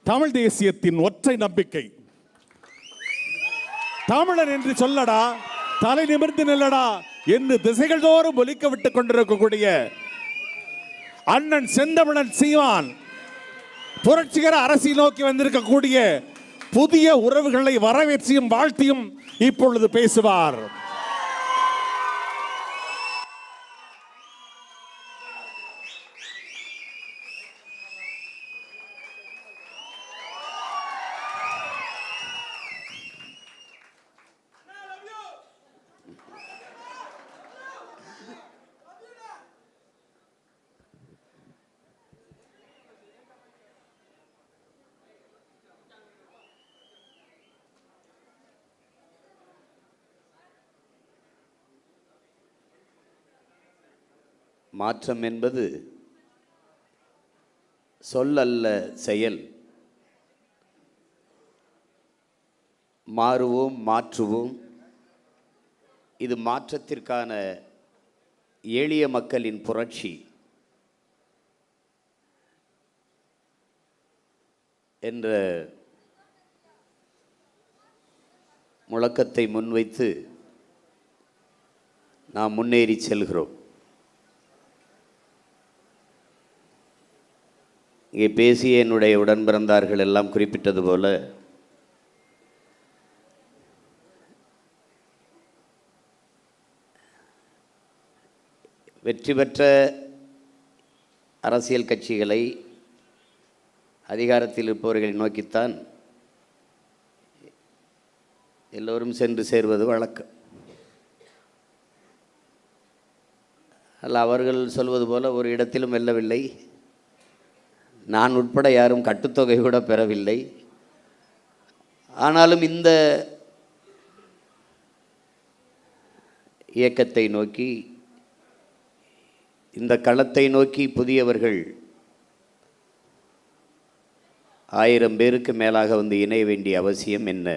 தமிழ் தேசியத்தின் ஒற்றை நம்பிக்கை. தமிழன் என்று சொல்லடா, தலை நிமிர்ந்து நில்லடா என்று திசைகள் தோறும் ஒலிக்க விட்டுக் கொண்டிருக்கக்கூடிய அண்ணன் செந்தமிழன் சீமான் புரட்சிகர அரசியல் நோக்கி வந்திருக்கக்கூடிய புதிய உறவுகளை வரவேற்றியும் வாழ்த்தியும் இப்பொழுது பேசுவார். மாற்றம் என்பது சொல் அல்ல, செயல். மாறுவோம், மாற்றுவோம். இது மாற்றத்திற்கான எளிய மக்களின் புரட்சி என்ற முழக்கத்தை முன்வைத்து நாம் முன்னேறி செல்கிறோம். இங்கே பேசிய என்னுடைய உடன் பிறந்தார்கள் எல்லாம் குறிப்பிட்டது போல வெற்றி பெற்ற அரசியல் கட்சிகளை அதிகாரத்தில் இருப்பவர்களை நோக்கித்தான் எல்லோரும் சென்று சேர்வது வழக்கம். அல்ல, அவர்கள் சொல்வது போல ஒரு இடத்திலும் வெல்லவில்லை. நான் உட்பட யாரும் கட்டுத்தொகை கூட பெறவில்லை. ஆனாலும் இந்த இயக்கத்தை நோக்கி, இந்த களத்தை நோக்கி புதியவர்கள் 1000 பேருக்கு மேலாக வந்து இணைய வேண்டிய அவசியம் என்ன?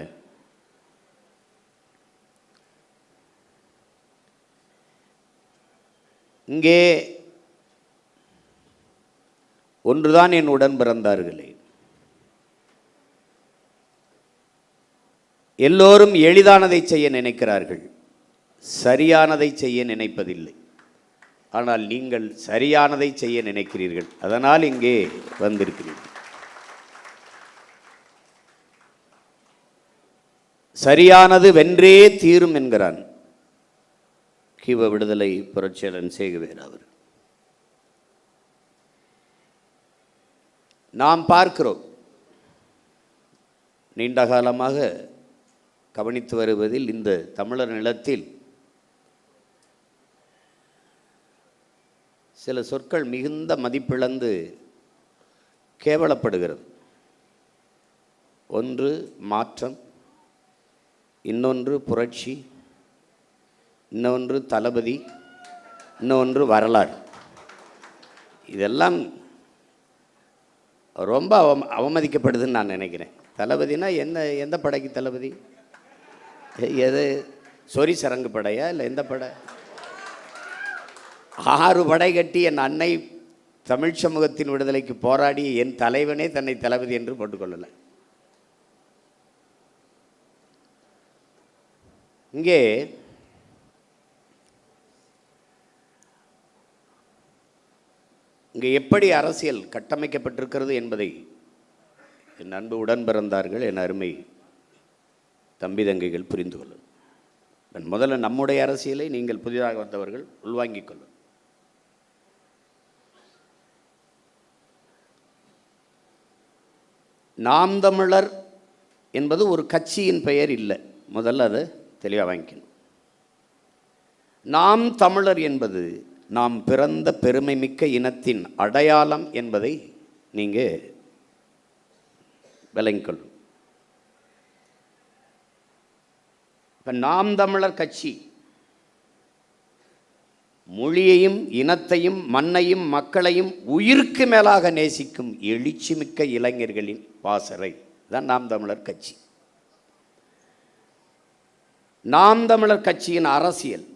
இங்கே ஒன்றுதான் என் உடன் பிறந்தார்களே, எல்லோரும் எளிதானதை செய்ய நினைக்கிறார்கள், சரியானதை செய்ய நினைப்பதில்லை. ஆனால் நீங்கள் சரியானதை செய்ய நினைக்கிறீர்கள். அதனால் இங்கே வந்திருக்கிறீர்கள். சரியானது வென்றே தீரும் என்கிறான் கிவ விடுதலை புரட்சியாளன் சேகுவேர் அவர். நாம் பார்க்கிறோம், நீண்ட காலமாக கவனித்து வருவதில் இந்த தமிழர் நிலத்தில் சில சொற்கள் மிகுந்த மதிப்பிழந்து கேவலப்படுகிறது. ஒன்று மாற்றம், இன்னொன்று புரட்சி, இன்னொன்று தளபதி, இன்னொன்று வரலாறு. இதெல்லாம் ரொம்ப அவமதிக்கப்படுதுன்னு நான் நினைக்கிறேன். தளபதினா என்ன? எந்த படைக்கு தளபதி? எது சொரி சரங்கு படையா இல்லை எந்த படை? 6 படை கட்டி என் அன்னை தமிழ் சமூகத்தின் விடுதலைக்கு போராடி என் தலைவனே தன்னை தளபதி என்று போட்டுக்கொள்ளலை. இங்கே இங்கே எப்படி அரசியல் கட்டமைக்கப்பட்டிருக்கிறது என்பதை என் அன்பு உடன் பிறந்தார்கள், என் அருமை தம்பி தங்கைகள் புரிந்து கொள்ளும். முதல்ல நம்முடைய அரசியலை நீங்கள் புதிதாக வந்தவர்கள் உள்வாங்கிக் கொள்ளும். நாம் தமிழர் என்பது ஒரு கட்சியின் பெயர் இல்லை. முதல்ல அதை தெளிவாக வாங்கிக்கணும். நாம் தமிழர் என்பது நாம் பிறந்த பெருமை மிக்க இனத்தின் அடையாளம் என்பதை நீங்கள் விளங்கிக்கொள்ளும். இப்போ நாம் தமிழர் கட்சி மொழியையும் இனத்தையும் மண்ணையும் மக்களையும் உயிருக்கு மேலாக நேசிக்கும் எழுச்சி மிக்க இளைஞர்களின் பாசறை தான் நாம் தமிழர் கட்சி. நாம் தமிழர் கட்சியின் அரசியல்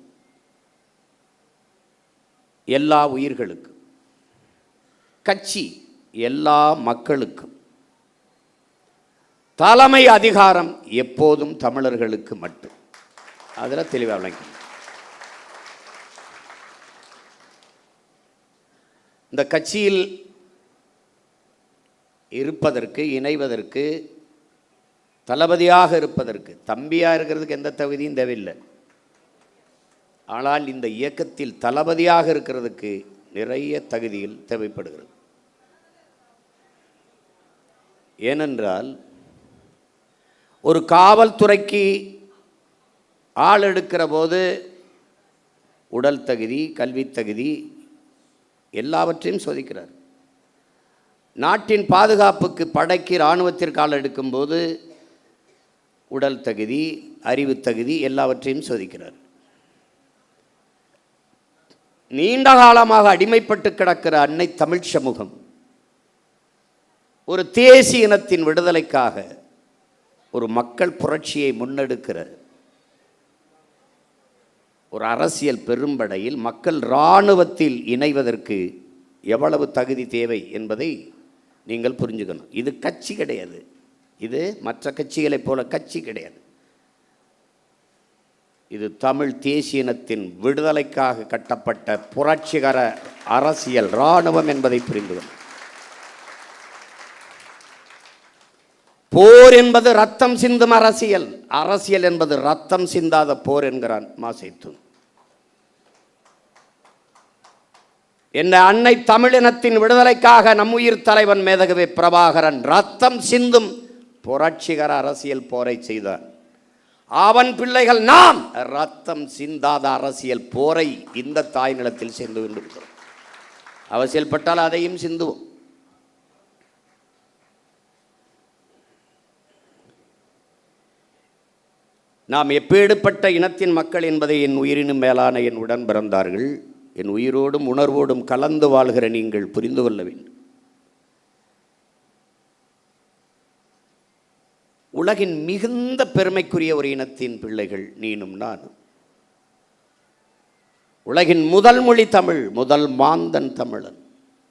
எல்லா உயிர்களுக்கும், கட்சி எல்லா மக்களுக்கும், தலைமை அதிகாரம் எப்போதும் தமிழர்களுக்கு மட்டும். அதில் தெளிவாக விளங்கி இந்த கட்சியில் இருப்பதற்கு, இணைவதற்கு, தளபதியாக இருப்பதற்கு, தம்பியாக இருக்கிறதுக்கு எந்த தகுதியும் தேவையில்லை. ஆனால் இந்த இயக்கத்தில் தளபதியாக இருக்கிறதுக்கு நிறைய தகுதிகள் தேவைப்படுகிறது. ஏனென்றால் ஒரு காவல்துறைக்கு ஆள் எடுக்கிற போது உடல் தகுதி, கல்வி தகுதி எல்லாவற்றையும் சோதிக்கிறார். நாட்டின் பாதுகாப்புக்கு, படைக்கு, இராணுவத்திற்கு ஆள் எடுக்கும்போது உடல் தகுதி, அறிவு தகுதி எல்லாவற்றையும் சோதிக்கிறார். நீண்ட காலமாக அடிமைப்பட்டு கிடக்கிற அன்னை தமிழ் சமூகம் ஒரு தேசிய இனத்தின் விடுதலைக்காக ஒரு மக்கள் புரட்சியை முன்னெடுக்கிற ஒரு அரசியல் பெரும்படையில் மக்கள் இராணுவத்தில் இணைவதற்கு எவ்வளவு தகுதி தேவை என்பதை நீங்கள் புரிஞ்சுக்கணும். இது கட்சி கிடையாது. இது மற்ற கட்சிகளைப் போல கட்சி கிடையாது. இது தமிழ் தேசிய இனத்தின் விடுதலைக்காக கட்டப்பட்ட புரட்சிகர அரசியல் இராணுவம் என்பதை புரிந்து கொள்ளும். போர் என்பது ரத்தம் சிந்தும் அரசியல், அரசியல் என்பது ரத்தம் சிந்தாத போர் என்கிறான் மாசேத்து. என்ன அன்னை தமிழினத்தின் விடுதலைக்காக நம் உயிர் தலைவன் மேதகவி பிரபாகரன் ரத்தம் சிந்தும் புரட்சிகர அரசியல் போரை செய்தார். அவன் பிள்ளைகள் நாம் ரத்தம் சிந்தாத அரசியல் போரை இந்த தாய் நிலத்தில் செய்து கொண்டிருக்கிறோம். அவசியப்பட்டால் அதையும் சிந்துவோம். நாம் எப்பேடுபட்ட இனத்தின் மக்கள் என்பதை என் உயிரினும் மேலான என் உடன் பிறந்தார்கள், என் உயிரோடும் உணர்வோடும் கலந்து வாழ்கிற நீங்கள் புரிந்து கொள்ள வேண்டும். உலகின் மிகுந்த பெருமைக்குரிய ஒரு இனத்தின் பிள்ளைகள் நீனும் நானும். உலகின் முதல் மொழி தமிழ், முதல் மாந்தன் தமிழன்.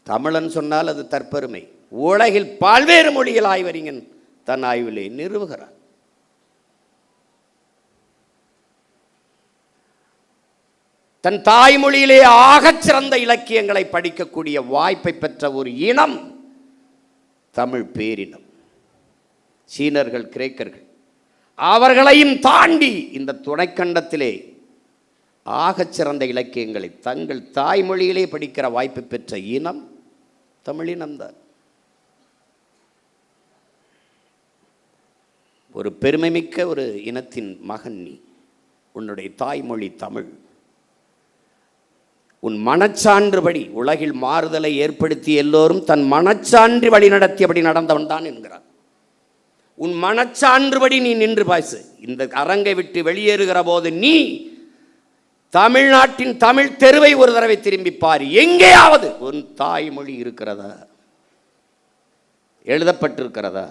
தமிழன் சொன்னால் அது தற்பெருமை. உலகில் பல்வேறு மொழிகள் ஆய்வறிஞன் தன் ஆய்விலே நிறுவுகிறார். தன் தாய்மொழியிலே ஆகச் சிறந்த இலக்கியங்களை படிக்கக்கூடிய வாய்ப்பை பெற்ற ஒரு இனம் தமிழ் பேரினம். சீனர்கள், கிரேக்கர்கள் அவர்களையும் தாண்டி இந்த துணைக்கண்டத்திலே ஆகச் சிறந்த இலக்கியங்களை தங்கள் தாய்மொழியிலே படிக்கிற வாய்ப்பு பெற்ற இனம் தமிழினம்தான். ஒரு பெருமைமிக்க ஒரு இனத்தின் மகன் நீ. உன்னுடைய தாய்மொழி தமிழ். உன் மனச்சான்றுபடி உலகில் மாறுதலை ஏற்படுத்தி எல்லோரும் தன் மனச்சான்று வழி நடத்தியபடி நடந்தவன் தான் என்கிறார். உன் மனச்சான்றுபடி நீ நின்று பாய்சு. இந்த அரங்கை விட்டு வெளியேறுகிற போது நீ தமிழ்நாட்டின் தமிழ் தெருவை ஒரு தடவை திரும்பி பார். எங்கேயாவது உன் தாய்மொழி இருக்கிறதா, எழுதப்பட்டிருக்கிறதா?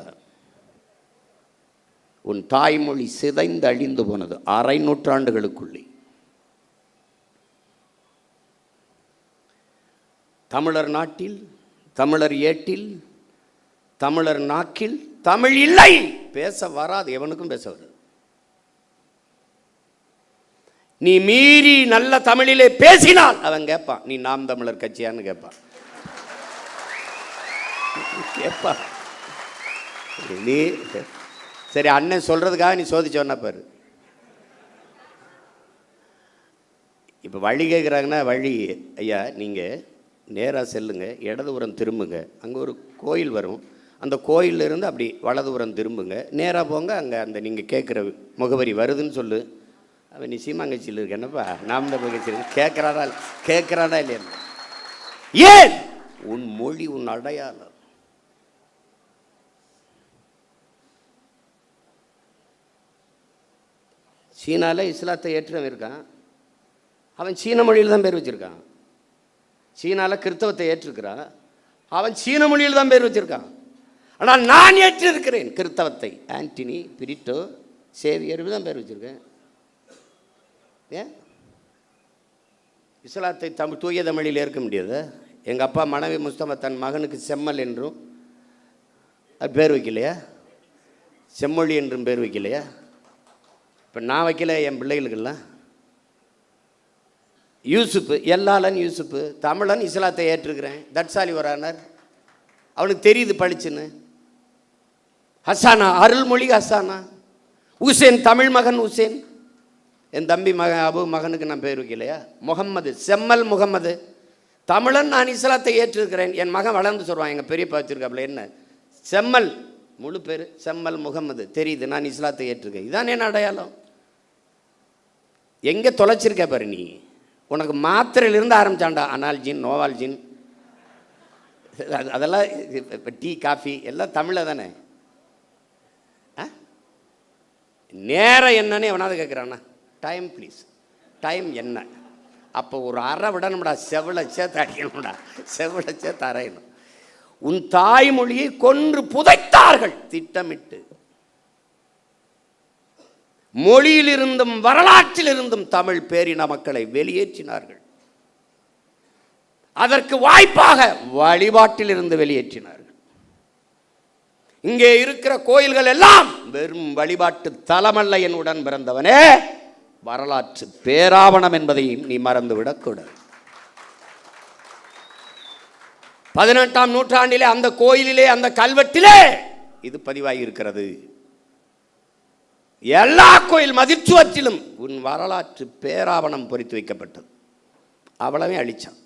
உன் தாய்மொழி சிதைந்து அழிந்து போனது 6 நூற்றாண்டுகளுக்குள்ளே. தமிழர் நாட்டில், தமிழர் ஏட்டில், தமிழர் நாக்கில் தமிழ் இல்லை. பேச வராது, எவனுக்கும் பேச வராது. நீ மீறி நல்ல தமிழிலே பேசினால் அவன் கேட்பான், நீ நாம் தமிழர் கட்சியான்னு கேட்பான். கேட்பான். நீ சரி அண்ணன் சொல்றதுக்காக நீ சோதிச்சோன்னா பாரு. இப்போ வழி கேட்குறாங்கன்னா, வழி ஐயா நீங்கள் நேராக செல்லுங்க, இடதுபுறம் திரும்புங்க, அங்கே ஒரு கோயில் வரும், அந்த கோயிலிருந்து அப்படி வலதுபுறம் திரும்புங்க, நேராக போங்க, அங்கே அந்த நீங்கள் கேட்குற முகவரி வருதுன்னு சொல்லு. அவன் நீ சீமாங்கட்சியில் இருக்க என்னப்பா நாம் தமிழ் கட்சியில் கேட்குறாடா இல்லையா? ஏன்? உன் மொழி, உன் அடையாளம். சீனாவில் இஸ்லாத்தை ஏற்றவன் இருக்கான், அவன் சீன மொழியில் தான் பேர் வச்சுருக்கான். சீனாவில் கிறிஸ்தவத்தை ஏற்றிருக்கிறான், அவன் சீன மொழியில் தான் பேர் வச்சிருக்கான். ஆனால் நான் ஏற்றிருக்கிறேன் கிறிஸ்தவத்தை. ஆண்டனி, பிரிட்டோ, சேவியர் தான் பேர் வச்சிருக்கேன். ஏன் இஸ்லாத்தை தமிழ் தூய தமிழில் ஏற்க முடியாது? எங்கள் அப்பா மனைவி முஸ்தபா தன் மகனுக்கு செம்மல் என்றும் அது பேர் வைக்கலையா? செம்மொழி என்றும் பேர் வைக்கலையா? இப்போ நான் வைக்கல, என் பிள்ளைகளுக்கெல்லாம். யூசுப்பு, எல்லாலன் யூசுப்பு, தமிழன், இஸ்லாத்தை ஏற்றுக்கிறேன், தட்சாலி வரானார், அவனுக்கு தெரியுது படிச்சுன்னு. ஹசானா, அருள்மொழி ஹசானா. உசேன், தமிழ் மகன் உசேன். என் தம்பி மகன் அபு மகனுக்கு நான் பேர் வைக்கலையா? முகம்மது, செம்மல் முகம்மது. தமிழன், நான் இஸ்லாத்தை ஏற்றிருக்கிறேன். என் மகன் வளர்ந்து சொல்லுவான், எங்கள் பெரியப்பா வச்சிருக்காப்புல, என்ன செம்மல், முழு பேர் செம்மல் முகம்மது, தெரியுது நான் இஸ்லாத்தை ஏற்றிருக்கேன். இதான் என்ன அடையாளம்? எங்கே தொலைச்சிருக்க பாரு நீ. உனக்கு மாத்திரையிலிருந்து ஆரம்பிச்சான்டா, அனால்ஜின், நோவால்ஜின், அதெல்லாம் இப்போ டீ காஃபி எல்லாம் தமிழில் தானே. நேரம் என்னன்னு எவனாவது கேட்குறான்னா, டைம் ப்ளீஸ், டைம் என்ன? அப்போ ஒரு அறை விடணும்டா, செவில சேர்த்து அடிக்கணும்டா, செவில சேர்த்து அறையணும். உன் தாய்மொழியை கொன்று புதைத்தார்கள் திட்டமிட்டு. மொழியிலிருந்தும் வரலாற்றிலிருந்தும் தமிழ் பேரின மக்களை வெளியேற்றினார்கள். அதற்கு வாய்ப்பாக வழிபாட்டிலிருந்து வெளியேற்றினார்கள். இங்கே இருக்கிற கோயில்கள் எல்லாம் வெறும் வழிபாட்டு தலமல்ல. என் உடன் பிறந்தவனே, வரலாற்று பேராவணம் என்பதையும் நீ மறந்துவிடக்கூடாது. 18ஆம் நூற்றாண்டிலே அந்த கோயிலிலே, அந்த கல்வெட்டிலே இது பதிவாகி இருக்கிறது. எல்லா கோயில் மதிச்சுவற்றிலும் உன் வரலாற்று பேராவணம் பொறித்து வைக்கப்பட்டது. அவ்வளவே அழிச்சான்.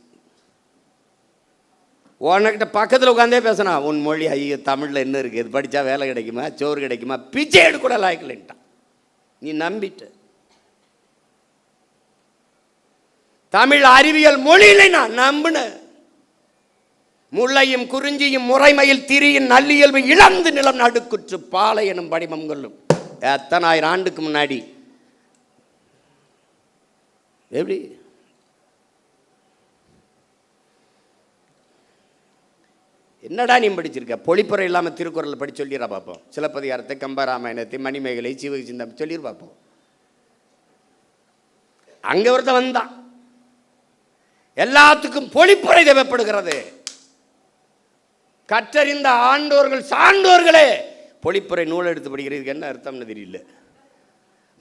உனக்கிட்ட பக்கத்தில் உட்காந்தே பேசினா, உன் மொழி ஐயோ தமிழில் என்ன இருக்குது, இது படித்தா வேலை கிடைக்குமா, சோறு கிடைக்குமா, பிச்சை எடுக்கூட லாய்க்கலன்ட்டான். நீ நம்பிட்ட. தமிழ் அறிவியல் மொழியில நான் நம்பின. முல்லையும் குறிஞ்சியும் முறைமையில் திரியின் நல்லியல்பு இழந்து நிலம் நடுக்குற்று பாலை எனும் படிமம் கொள்ளும். எத்தனை ஆயிரம் ஆண்டுக்கு முன்னாடி. எப்படி என்னடா நீ படிச்சிருக்க? பொழிப்புரை இல்லாமல் திருக்குறள் படி சொல்லிடுறா பார்ப்போம். சிலப்பதிகாரத்தை, கம்பராமாயணத்தை, மணிமேகலை, சிவகசிந்தம் சொல்லிடு பார்ப்போம். அங்கே ஒருத்த வந்தான். எல்லாத்துக்கும் பொழிப்புரை தேவைப்படுகிறது. கற்றறிந்த ஆண்டோர்கள் சான்றோர்களே பொழிப்புரை நூல் எடுத்து படிக்கிறதுக்கு என்ன அர்த்தம்னு தெரியல.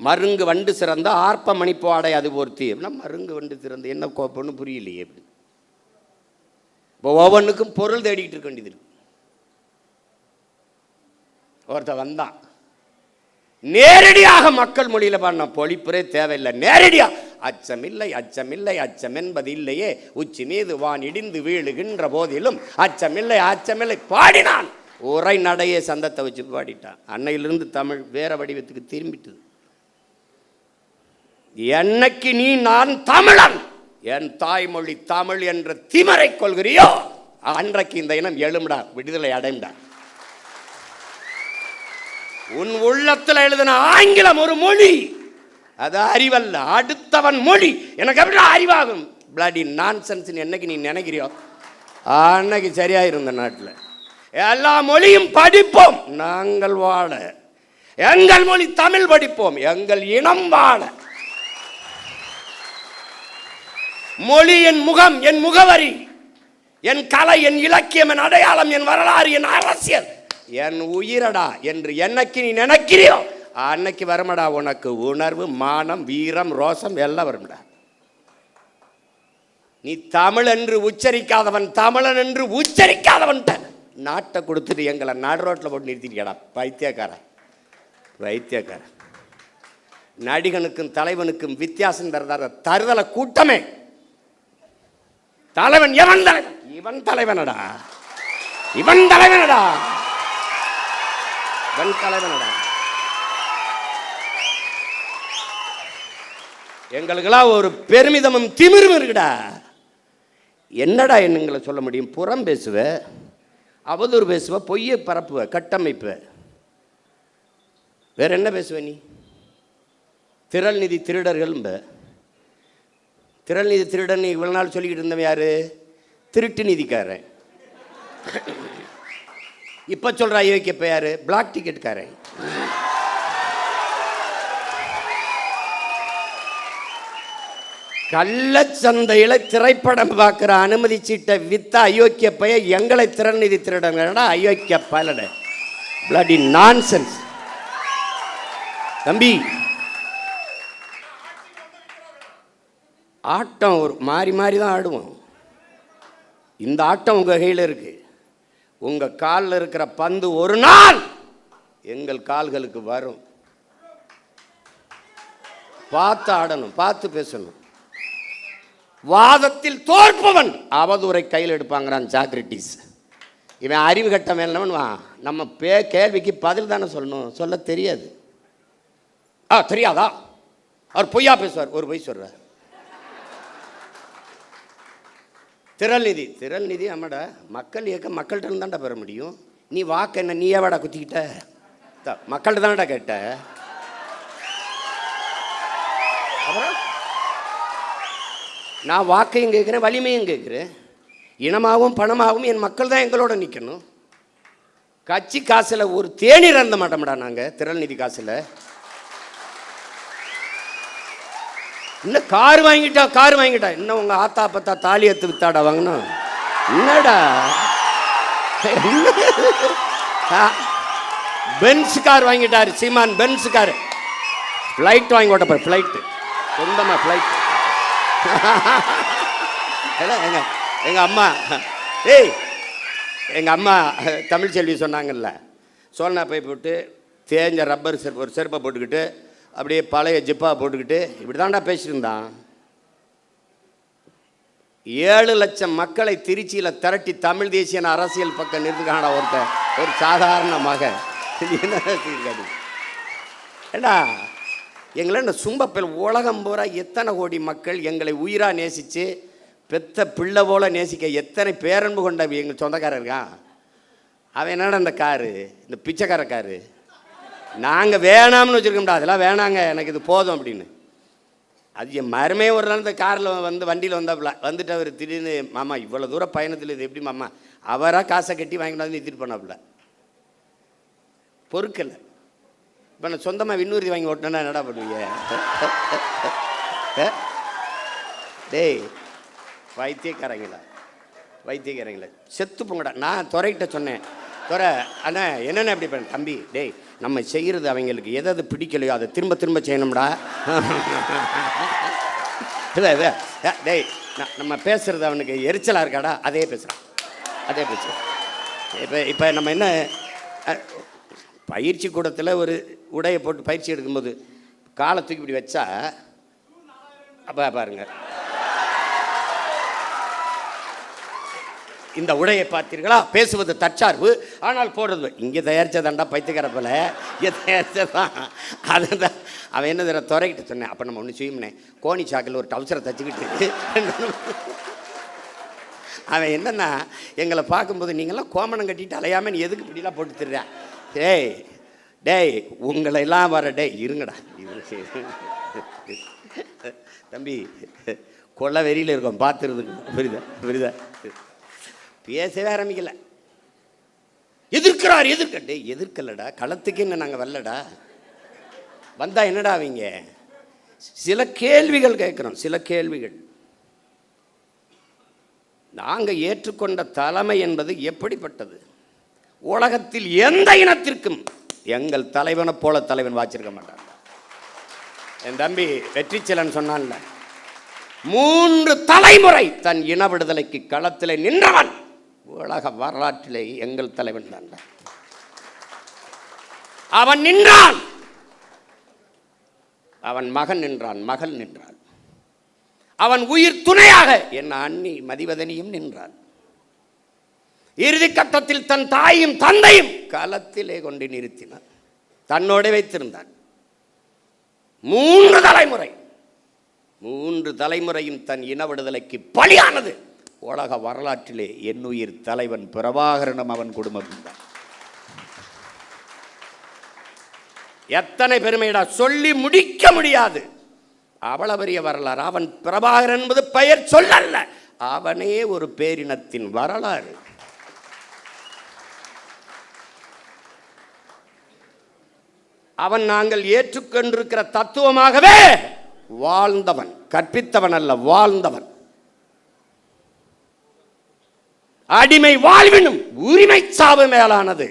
மருங்கு வண்டு சிறந்த ஆர்ப்ப மணிப்பாடை அது போர்த்தி அப்படின்னா, மருங்கு வண்டு சிறந்த என்ன கோப்பன்னு புரியலையே. எப்படி இப்போ ஒவ்வொன்றுக்கும் பொருள் தேடிக்கிட்டு இருக்க வேண்டியது இருக்கு. ஒருத்த வந்தான், நேரடியாக மக்கள் மொழியில பாடின பொழிப்புரை தேவையில்லை. நேரடியா அச்சமில்லை, அச்சமில்லை, அச்சம் என்பது இல்லையே, உச்சி மீது வான் இடிந்து வீழுகின்ற போதிலும் அச்சமில்லை, அச்சமில்லை பாடினான். உரை நடையே சந்தத்தை வச்சு பாடிட்டான். அன்னையிலிருந்து தமிழ் வேற வடிவத்துக்கு திரும்பிட்டு. என்னைக்கு நீ நான் தமிழன், என் தாய்மொழி தமிழ் என்ற திமரை கொள்கிறியோ, அன்றைக்கு இந்த இனம் எழும்டா, விடுதலை அடைந்தா. உன் உள்ளத்தில் எழுதின ஆங்கிலம் ஒரு மொழி, அது அறிவல்ல, அடுத்தவன் மொழி. எனக்கு எப்படி அறிவாகும்? பிளடி நான்சென்ஸ் என்னைக்கு நீ நினைக்கிறியோ அன்னைக்கு சரியாயிருந்த நாட்டில் எல்லா மொழியும் படிப்போம் நாங்கள் வாழ. எங்கள் மொழி தமிழ் படிப்போம், எங்கள் இனம் வாழ. மொழி என் முகம், என் முகவரி, என் கலை, என் இலக்கியம், என் அடையாளம், என் வரலாறு, என் அரசியல், என் உயிரடா என்று என்னைக்கு நீ நினைக்கிறியோ அன்னைக்கு வருமடா உனக்கு உணர்வு, மானம், வீரம், ரோசம் எல்லாம் வரும்டா. நீ தமிழ் என்று உச்சரிக்காதவன், தமிழன் என்று உச்சரிக்காதவன் நாட்டை கொடுத்துட்டு எங்களை நடு ரோட்டில் போட்டு நிறுத்திட்டியடா பைத்தியக்கார. வைத்தியக்கார நடிகனுக்கும் தலைவனுக்கும் வித்தியாசம் தருதல கூட்டமே. தலைவன் எவன் தலைவன்? இவன் தலைவனடா, இவன் தலைவனடா, இவன் தலைவனடா. எங்களுக்கெல்லாம் ஒரு பெருமிதமும் திமிரும் இருக்குடா. என்னடா என்னங்களை சொல்ல முடியும்? புறம் பேசுவ, அவதூறு பேசுவ, பொய்யை பரப்புவ, கட்டமைப்ப, வேற என்ன பேசுவ நீ? திரள் நிதி திருடர்கள். திரள் நிதி திருடன் இவ்வளவு நாள் சொல்லிக்கிட்டு இருந்தவன் யாரு? திருட்டு நிதிக்காரன். இப்ப சொல்ற ஐயோக்கியப்ப யாரு? பிளாக் டிக்கெட்காரன். கள்ளச்சந்தையில திரைப்படம் பார்க்கிற அனுமதி சீட்டை வித்த அயோக்கிய பைய எங்களை திறநிதி திருடங்கடா, அயோக்கிய பலட. Bloody nonsense. தம்பி, ஆட்டம் ஒரு மாறி மாறி தான் ஆடுவோம். இந்த ஆட்டம் உங்கள் கையில் இருக்கு. உங்கள் காலில் இருக்கிற பந்து ஒரு நாள் எங்கள் கால்களுக்கு வரும். பார்த்து ஆடணும், பார்த்து பேசணும். வாதத்தில் தோற்பவன் அவதூறை கையில் எடுப்பாங்கிறான் சாக்ரட்டிஸ். இவன் அறிவு கட்டம் என்னவன் நம்ம கேள்விக்கு பதில் தானே சொல்லணும், சொல்ல தெரியாது. தெரியாதா? அவர் பொய்யா பேசுவார், ஒரு பொய் சொல்றார். திரள் நிதி ஆமாடா, மக்கள் இயக்கம் மக்கள்கிட்ட இருந்தாண்டா பெற முடியும். நீ வாக்கு என்ன நீ எவாடா குத்திக்கிட்ட? மக்கள்கிட்ட தானடா கேட்ட. அப்புறம் நான் வாக்கையும் கேட்குறேன், வலிமையும் கேட்குறேன். இனமாகவும் பணமாகவும் என் மக்கள் தான் எங்களோட நிற்கணும். கட்சி காசில் ஒரு தேநீர் இருந்த மாட்டோம்டா நாங்கள். திரள் நிதி காசில் இன்னும் கார் வாங்கிட்டா இன்னும் உங்கள் ஆத்தா பத்தா தாலி எடுத்து வித்தாடா வாங்கணும். என்னடா பென்ஸ் கார் வாங்கிட்டாரு சீமான், பென்ஸ் கார். ஃப்ளைட் வாங்கி ஓட்ட போய், ஃப்ளைட்டு சொந்தமாக ஃப்ளைட். எங்கள் அம்மா எங்கள் அம்மா தமிழ் செல்வி சொன்னாங்கல்ல, சோழனா போய் போட்டு தேஞ்ச ரப்பர் செருப்பு ஒரு செருப்பை போட்டுக்கிட்டு அப்படியே பழைய ஜிப்பா போட்டுக்கிட்டு இப்படி தான்டா பேசியிருந்தான். 7 லட்சம் மக்களை திருச்சியில் திரட்டி தமிழ் தேசிய அரசியல் பக்கம் நிறுத்துக்கான ஒரு சாதாரண மகன். ஏண்டா எங்களை இந்த சும்பப்பல் உலகம் பூரா எத்தனை கோடி மக்கள் எங்களை உயிராக நேசித்து பெத்த பிள்ளை போல நேசிக்க எத்தனை பேரன்பு கொண்ட எங்கள் சொந்தக்காரர் இருக்கான். அவன் என்னடா இந்த காரு, இந்த பிச்சைக்கார காரு நாங்கள் வேணாம்னு வச்சுருக்கோம்டா, அதெல்லாம் வேணாங்க எனக்கு இது போதும் அப்படின்னு. அது என் மருமே ஒரு நாள் இந்த காரில் வண்டியில் வந்தாப்புல வந்துட்டு அவர் திடீர்னு மாமா இவ்வளோ தூரம் பயணத்தில் இது எப்படி மாமா, அவராக காசை கட்டி வாங்கிட்டு வந்து நிறுத்திட்டு பண்ணாப்புல. பொறுக்கலை. இப்போ நான் சொந்தமாக விண்ணூர்தி வாங்கி ஓட்டினா என்னடா பண்ணுவீங்க? டேய் வைத்தியக்காரங்களா செத்து போங்கடா. நான் துறைகிட்ட சொன்னேன், துறை அண்ணா என்னென்ன எப்படி பண்ண தம்பி, டேய் நம்ம செய்கிறது அவங்களுக்கு எதாவது பிடிக்கலையோ அதை திரும்ப திரும்ப செய்யணும்டா. டேய் நம்ம பேசுகிறது அவனுக்கு எரிச்சலாக இருக்காடா, அதே பேசுகிறான். இப்போ நம்ம என்ன பயிற்சி கூடத்தில் ஒரு உடையை போட்டு பயிற்சி எடுக்கும்போது காலை தூக்கி இப்படி வச்சா அப்போ பாருங்க, இந்த உடையை பார்த்தீர்களா, பேசுவது தற்சார்பு ஆனால் போடுறது இங்கே தயாரித்ததாண்டா பைத்துக்கிற போல இங்கே தயாரித்ததான். அதுதான் அவன் என்ன துறைக்கிட்டு சொன்னேன். அப்போ நம்ம ஒன்று செய்யும்னே, கோணி சாக்கில் ஒரு டவுசரை தச்சுக்கிட்டு அவன் என்னன்னா எங்களை பார்க்கும்போது நீங்களாம் கோமணம் கட்டிட்டு அலையாமல் நீ எதுக்கு இப்படிலாம் போட்டு தர்ற? டேய் உங்களை எல்லாம் வர இருங்கடா தம்பி, கொள்ள வெறியில் இருக்கோம் பார்த்துருதுங்க. புரியுதா? பேசவே ஆரம்பிக்கல. எதிர்க்கட்டே எதிர்க்கலடா, களத்துக்கு என்ன நாங்கள் வரலடா. வந்தா என்னடா அவங்க சில கேள்விகள் கேட்குறோம். சில கேள்விகள் நாங்கள் ஏற்றுக்கொண்ட தலைமை என்பது எப்படிப்பட்டது? உலகத்தில் எந்த இனத்திற்கும் எங்கள் தலைவனை போல தலைவன் வாச்சிருக்க மாட்டான். என் தம்பி வெற்றிச்செலன் சொன்னான்ல, 3 தலைமுறை தன் இன விடுதலைக்கு களத்தில் நின்றவன் உலக வரலாற்றிலே எங்கள் தலைவன் தான். அவன் நின்றான், அவன் மகன் நின்றான், மகள் நின்றான், அவன் உயிர் துணையாக என் அண்ணி மதிவதனியும் நின்றான். இறுதி கட்டத்தில் தன் தாயும் தந்தையும் களத்திலே கொண்டு நிறுத்தினான், தன்னோட வைத்திருந்தான். 3 தலைமுறையும் தன் இன விடுதலைக்கு பலியானது உலக வரலாற்றிலே என் உயிர் தலைவன் பிரபாகரனும் அவன் குடும்பம் தான். எத்தனை பெருமைடா, சொல்லி முடிக்க முடியாது. அவ்வளவு பெரிய வரலாறு. அவன் பிரபாகரன் என்பது பெயர் சொல்லல்ல, அவனே ஒரு பேரினத்தின் வரலாறு. அவன் நாங்கள் ஏற்றுக்கொண்டிருக்கிற தத்துவமாகவே வாழ்ந்தவன், கற்பித்தவன் அல்ல, வாழ்ந்தவன். அடிமை வாழ்வினும் உரிமை சாவு மேலானது.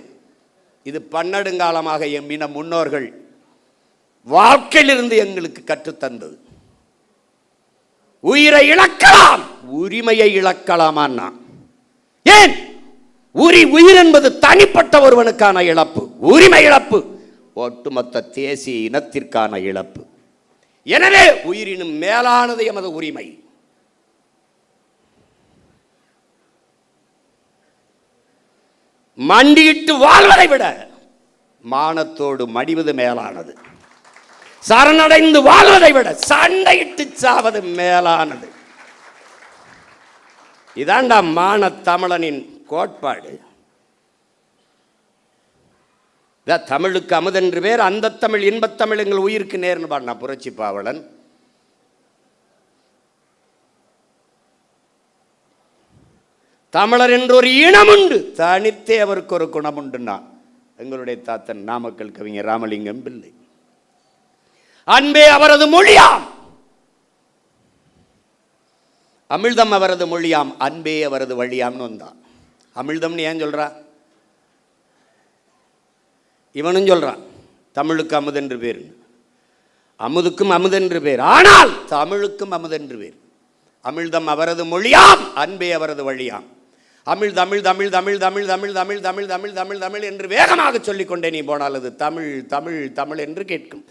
இது பன்னெடுங்காலமாக எம் இன முன்னோர்கள் வாழ்க்கையிலிருந்து எங்களுக்கு கற்றுத்தந்தது. உயிரை இழக்கலாம், உரிமையை இழக்கலாமா? ஏன்? உயிர் என்பது தனிப்பட்ட ஒருவனுக்கான இழப்பு, உரிமை இழப்பு ஒட்டுமொத்த தேசிய இனத்திற்கான இழப்பு. எனவே உயிரினும் மேலானது எமது உரிமை. மண்டியிட்டு வாழ்வதை விட மானத்தோடு மடிவது மேலானது. சரணடைந்து வாழ்வதை விட சண்டையிட்டு சாவது மேலானது. இதாண்டா மான தமிழனின் கோட்பாடு. தமிழுக்கு அமுதென்று பேர், அந்த தமிழ் இன்பத்தமிழ் எங்கள் உயிருக்கு நேர்னு பாடினா புரட்சி பாவலன். தமிழர் என்று ஒரு இனம் உண்டு, தனித்தே அவருக்கு ஒரு குணம் உண்டுன்னா எங்களுடைய தாத்தன் நாமக்கல் கவிஞர் ராமலிங்கம் பிள்ளை. அன்பே அவரது மொழியாம், அமிழ்தம் அவரது மொழியாம், அன்பே அவரது வழியாம்னு வந்தான். அமிழ்தம்னு ஏன் சொல்றா? இவனும் சொல்றான் தமிழுக்கு அமுதென்று பேர், அமுதுக்கும் அமுதென்று பேர், ஆனால் தமிழுக்கும் அமுதென்று பேர். அமிழ்தம் அவரது மொழியாம், அன்பே அவரது வழியாம். அமிழ் தமிழ் தமிழ் தமிழ் தமிழ் தமிழ் தமிழ் தமிழ் தமிழ் தமிழ் தமிழ் என்று வேகமாக சொல்லிக்கொண்டே நீ போனால் அது தமிழ் தமிழ் தமிழ் என்று கேட்கும்.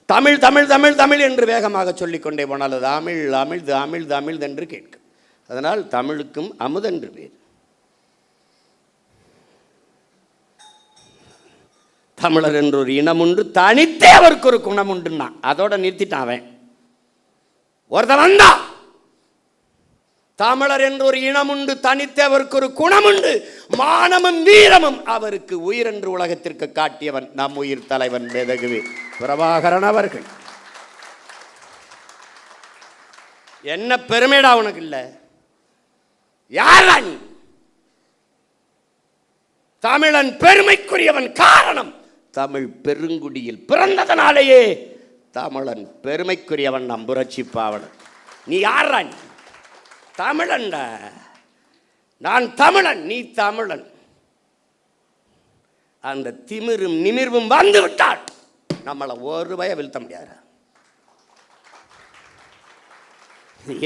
தமிழ் தமிழ் தமிழ் தமிழ் என்று வேகமாக சொல்லிக்கொண்டே போனால் அது அமிழ் அமிழ்து அமிழ்து அமிழ்து என்று கேட்கும். அதனால் தமிழுக்கும் அமுதென்று பேர். தமிழர் என்று ஒரு இனம் உண்டு, தனித்தே அவருக்கு ஒரு குணம் உண்டுன்னா அதோட நிறுத்திட்டான் அவன். ஒருத்தன் வந்தா தமிழர் என்று ஒரு இனம் உண்டு, தனித்தே அவருக்கு ஒரு குணம் உண்டு, மானமும் வீரமும் அவருக்கு உயிர் என்று உலகத்திற்கு காட்டியவன் நம் உயிர் தலைவன் மேதகுவே பிரபாகரன் அவர்கள். என்ன பெருமைடா உனக்கு இல்ல? யாரா நீ? தமிழன் பெருமைக்குரியவன். காரணம் தமிழ் பெருங்குடியில் பிறந்ததனாலேயே தமிழன் பெருமைக்குரியவன். நம் புரட்சி பாவலன். நீ யாரா? நீ தமிழன். நான் தமிழன், நீ தமிழன். அந்த திமிரும் நிமிர்வும் வந்து விட்டால் நம்மளை ஒரு பய வீழ்த்த முடியாது.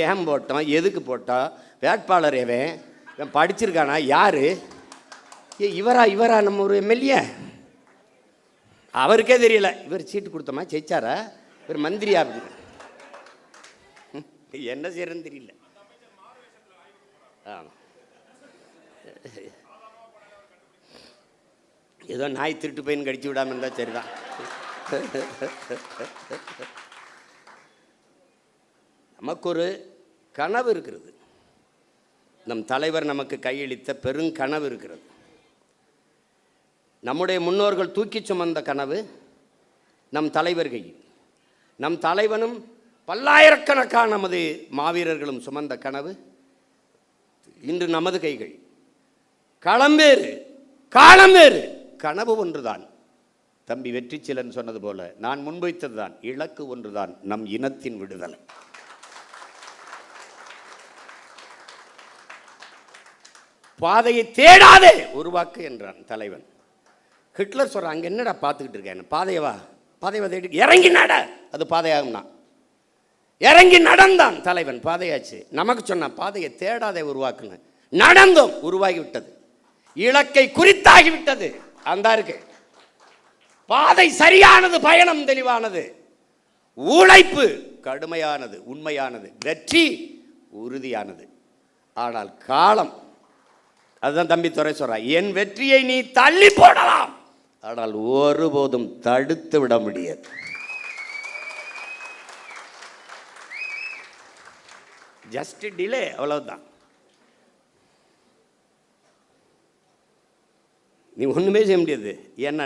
ஏன் போட்டோம், எதுக்கு போட்டோம், வேட்பாளர் இவன் படிச்சிருக்கானா, யாரு இவரா நம்ம ஒரு எம்எல்ஏ, அவருக்கே தெரியல. இவர் சீட்டு கொடுத்தோமா, ஜெயிச்சாரா, இவர் மந்திரியா, என்ன செய்யறன்னு தெரியல. ஏதோ நாய் திருட்டு பையன் கடிச்சு விடாம இருந்தா சரிதான். நமக்கு ஒரு கனவு இருக்கிறது, நம் தலைவர் நமக்கு கையளித்த பெருங்கனவு இருக்கிறது. நம்முடைய முன்னோர்கள் தூக்கி சுமந்த கனவு நம் தலைவர் கையில். நம் தலைவனும் பல்லாயிரக்கணக்கான நமது மாவீரர்களும் சுமந்த கனவு இன்று நமது கைகள். களம்பேறு காலம்பேறு, கனவு ஒன்றுதான். தம்பி வெற்றிச்செலன் சொன்னது போல நான் முன்வைத்ததுதான், இலக்கு ஒன்றுதான், நம் இனத்தின் விடுதலை. பாதையை தேடாதே உருவாக்கு என்றான் தலைவன். ஹிட்லர் சொல்றான், அங்கே என்னடா பார்த்துக்கிட்டு இருக்கேன், பாதையவா தேடி இறங்கி நட, அது பாதையாகும்னா. இறங்கி நடந்தான் தலைவன், பாதையாச்சு. நமக்கு சொன்னான் பாதையை தேடாதே உருவாக்குன்னு. நடந்தோம், உருவாகிவிட்டது, இலக்கை குறித்தாகிவிட்டது. அந்த இருக்கு பாதை சரியானது, பயணம் தெளிவானது, உழைப்பு கடுமையானது, உண்மையானது, வெற்றி உறுதியானது. ஆனால் காலம், அதுதான் தம்பி துரை சொல்றான், என் வெற்றியை நீ தள்ளி போடலாம், ஆனால் ஒருபோதும் தடுத்து விட முடியாது. ஜஸ்ட் டிலே, அவ்வளவுதான். நீ ஒண்ணுமே செய்ய முடியாது. ஏன்னா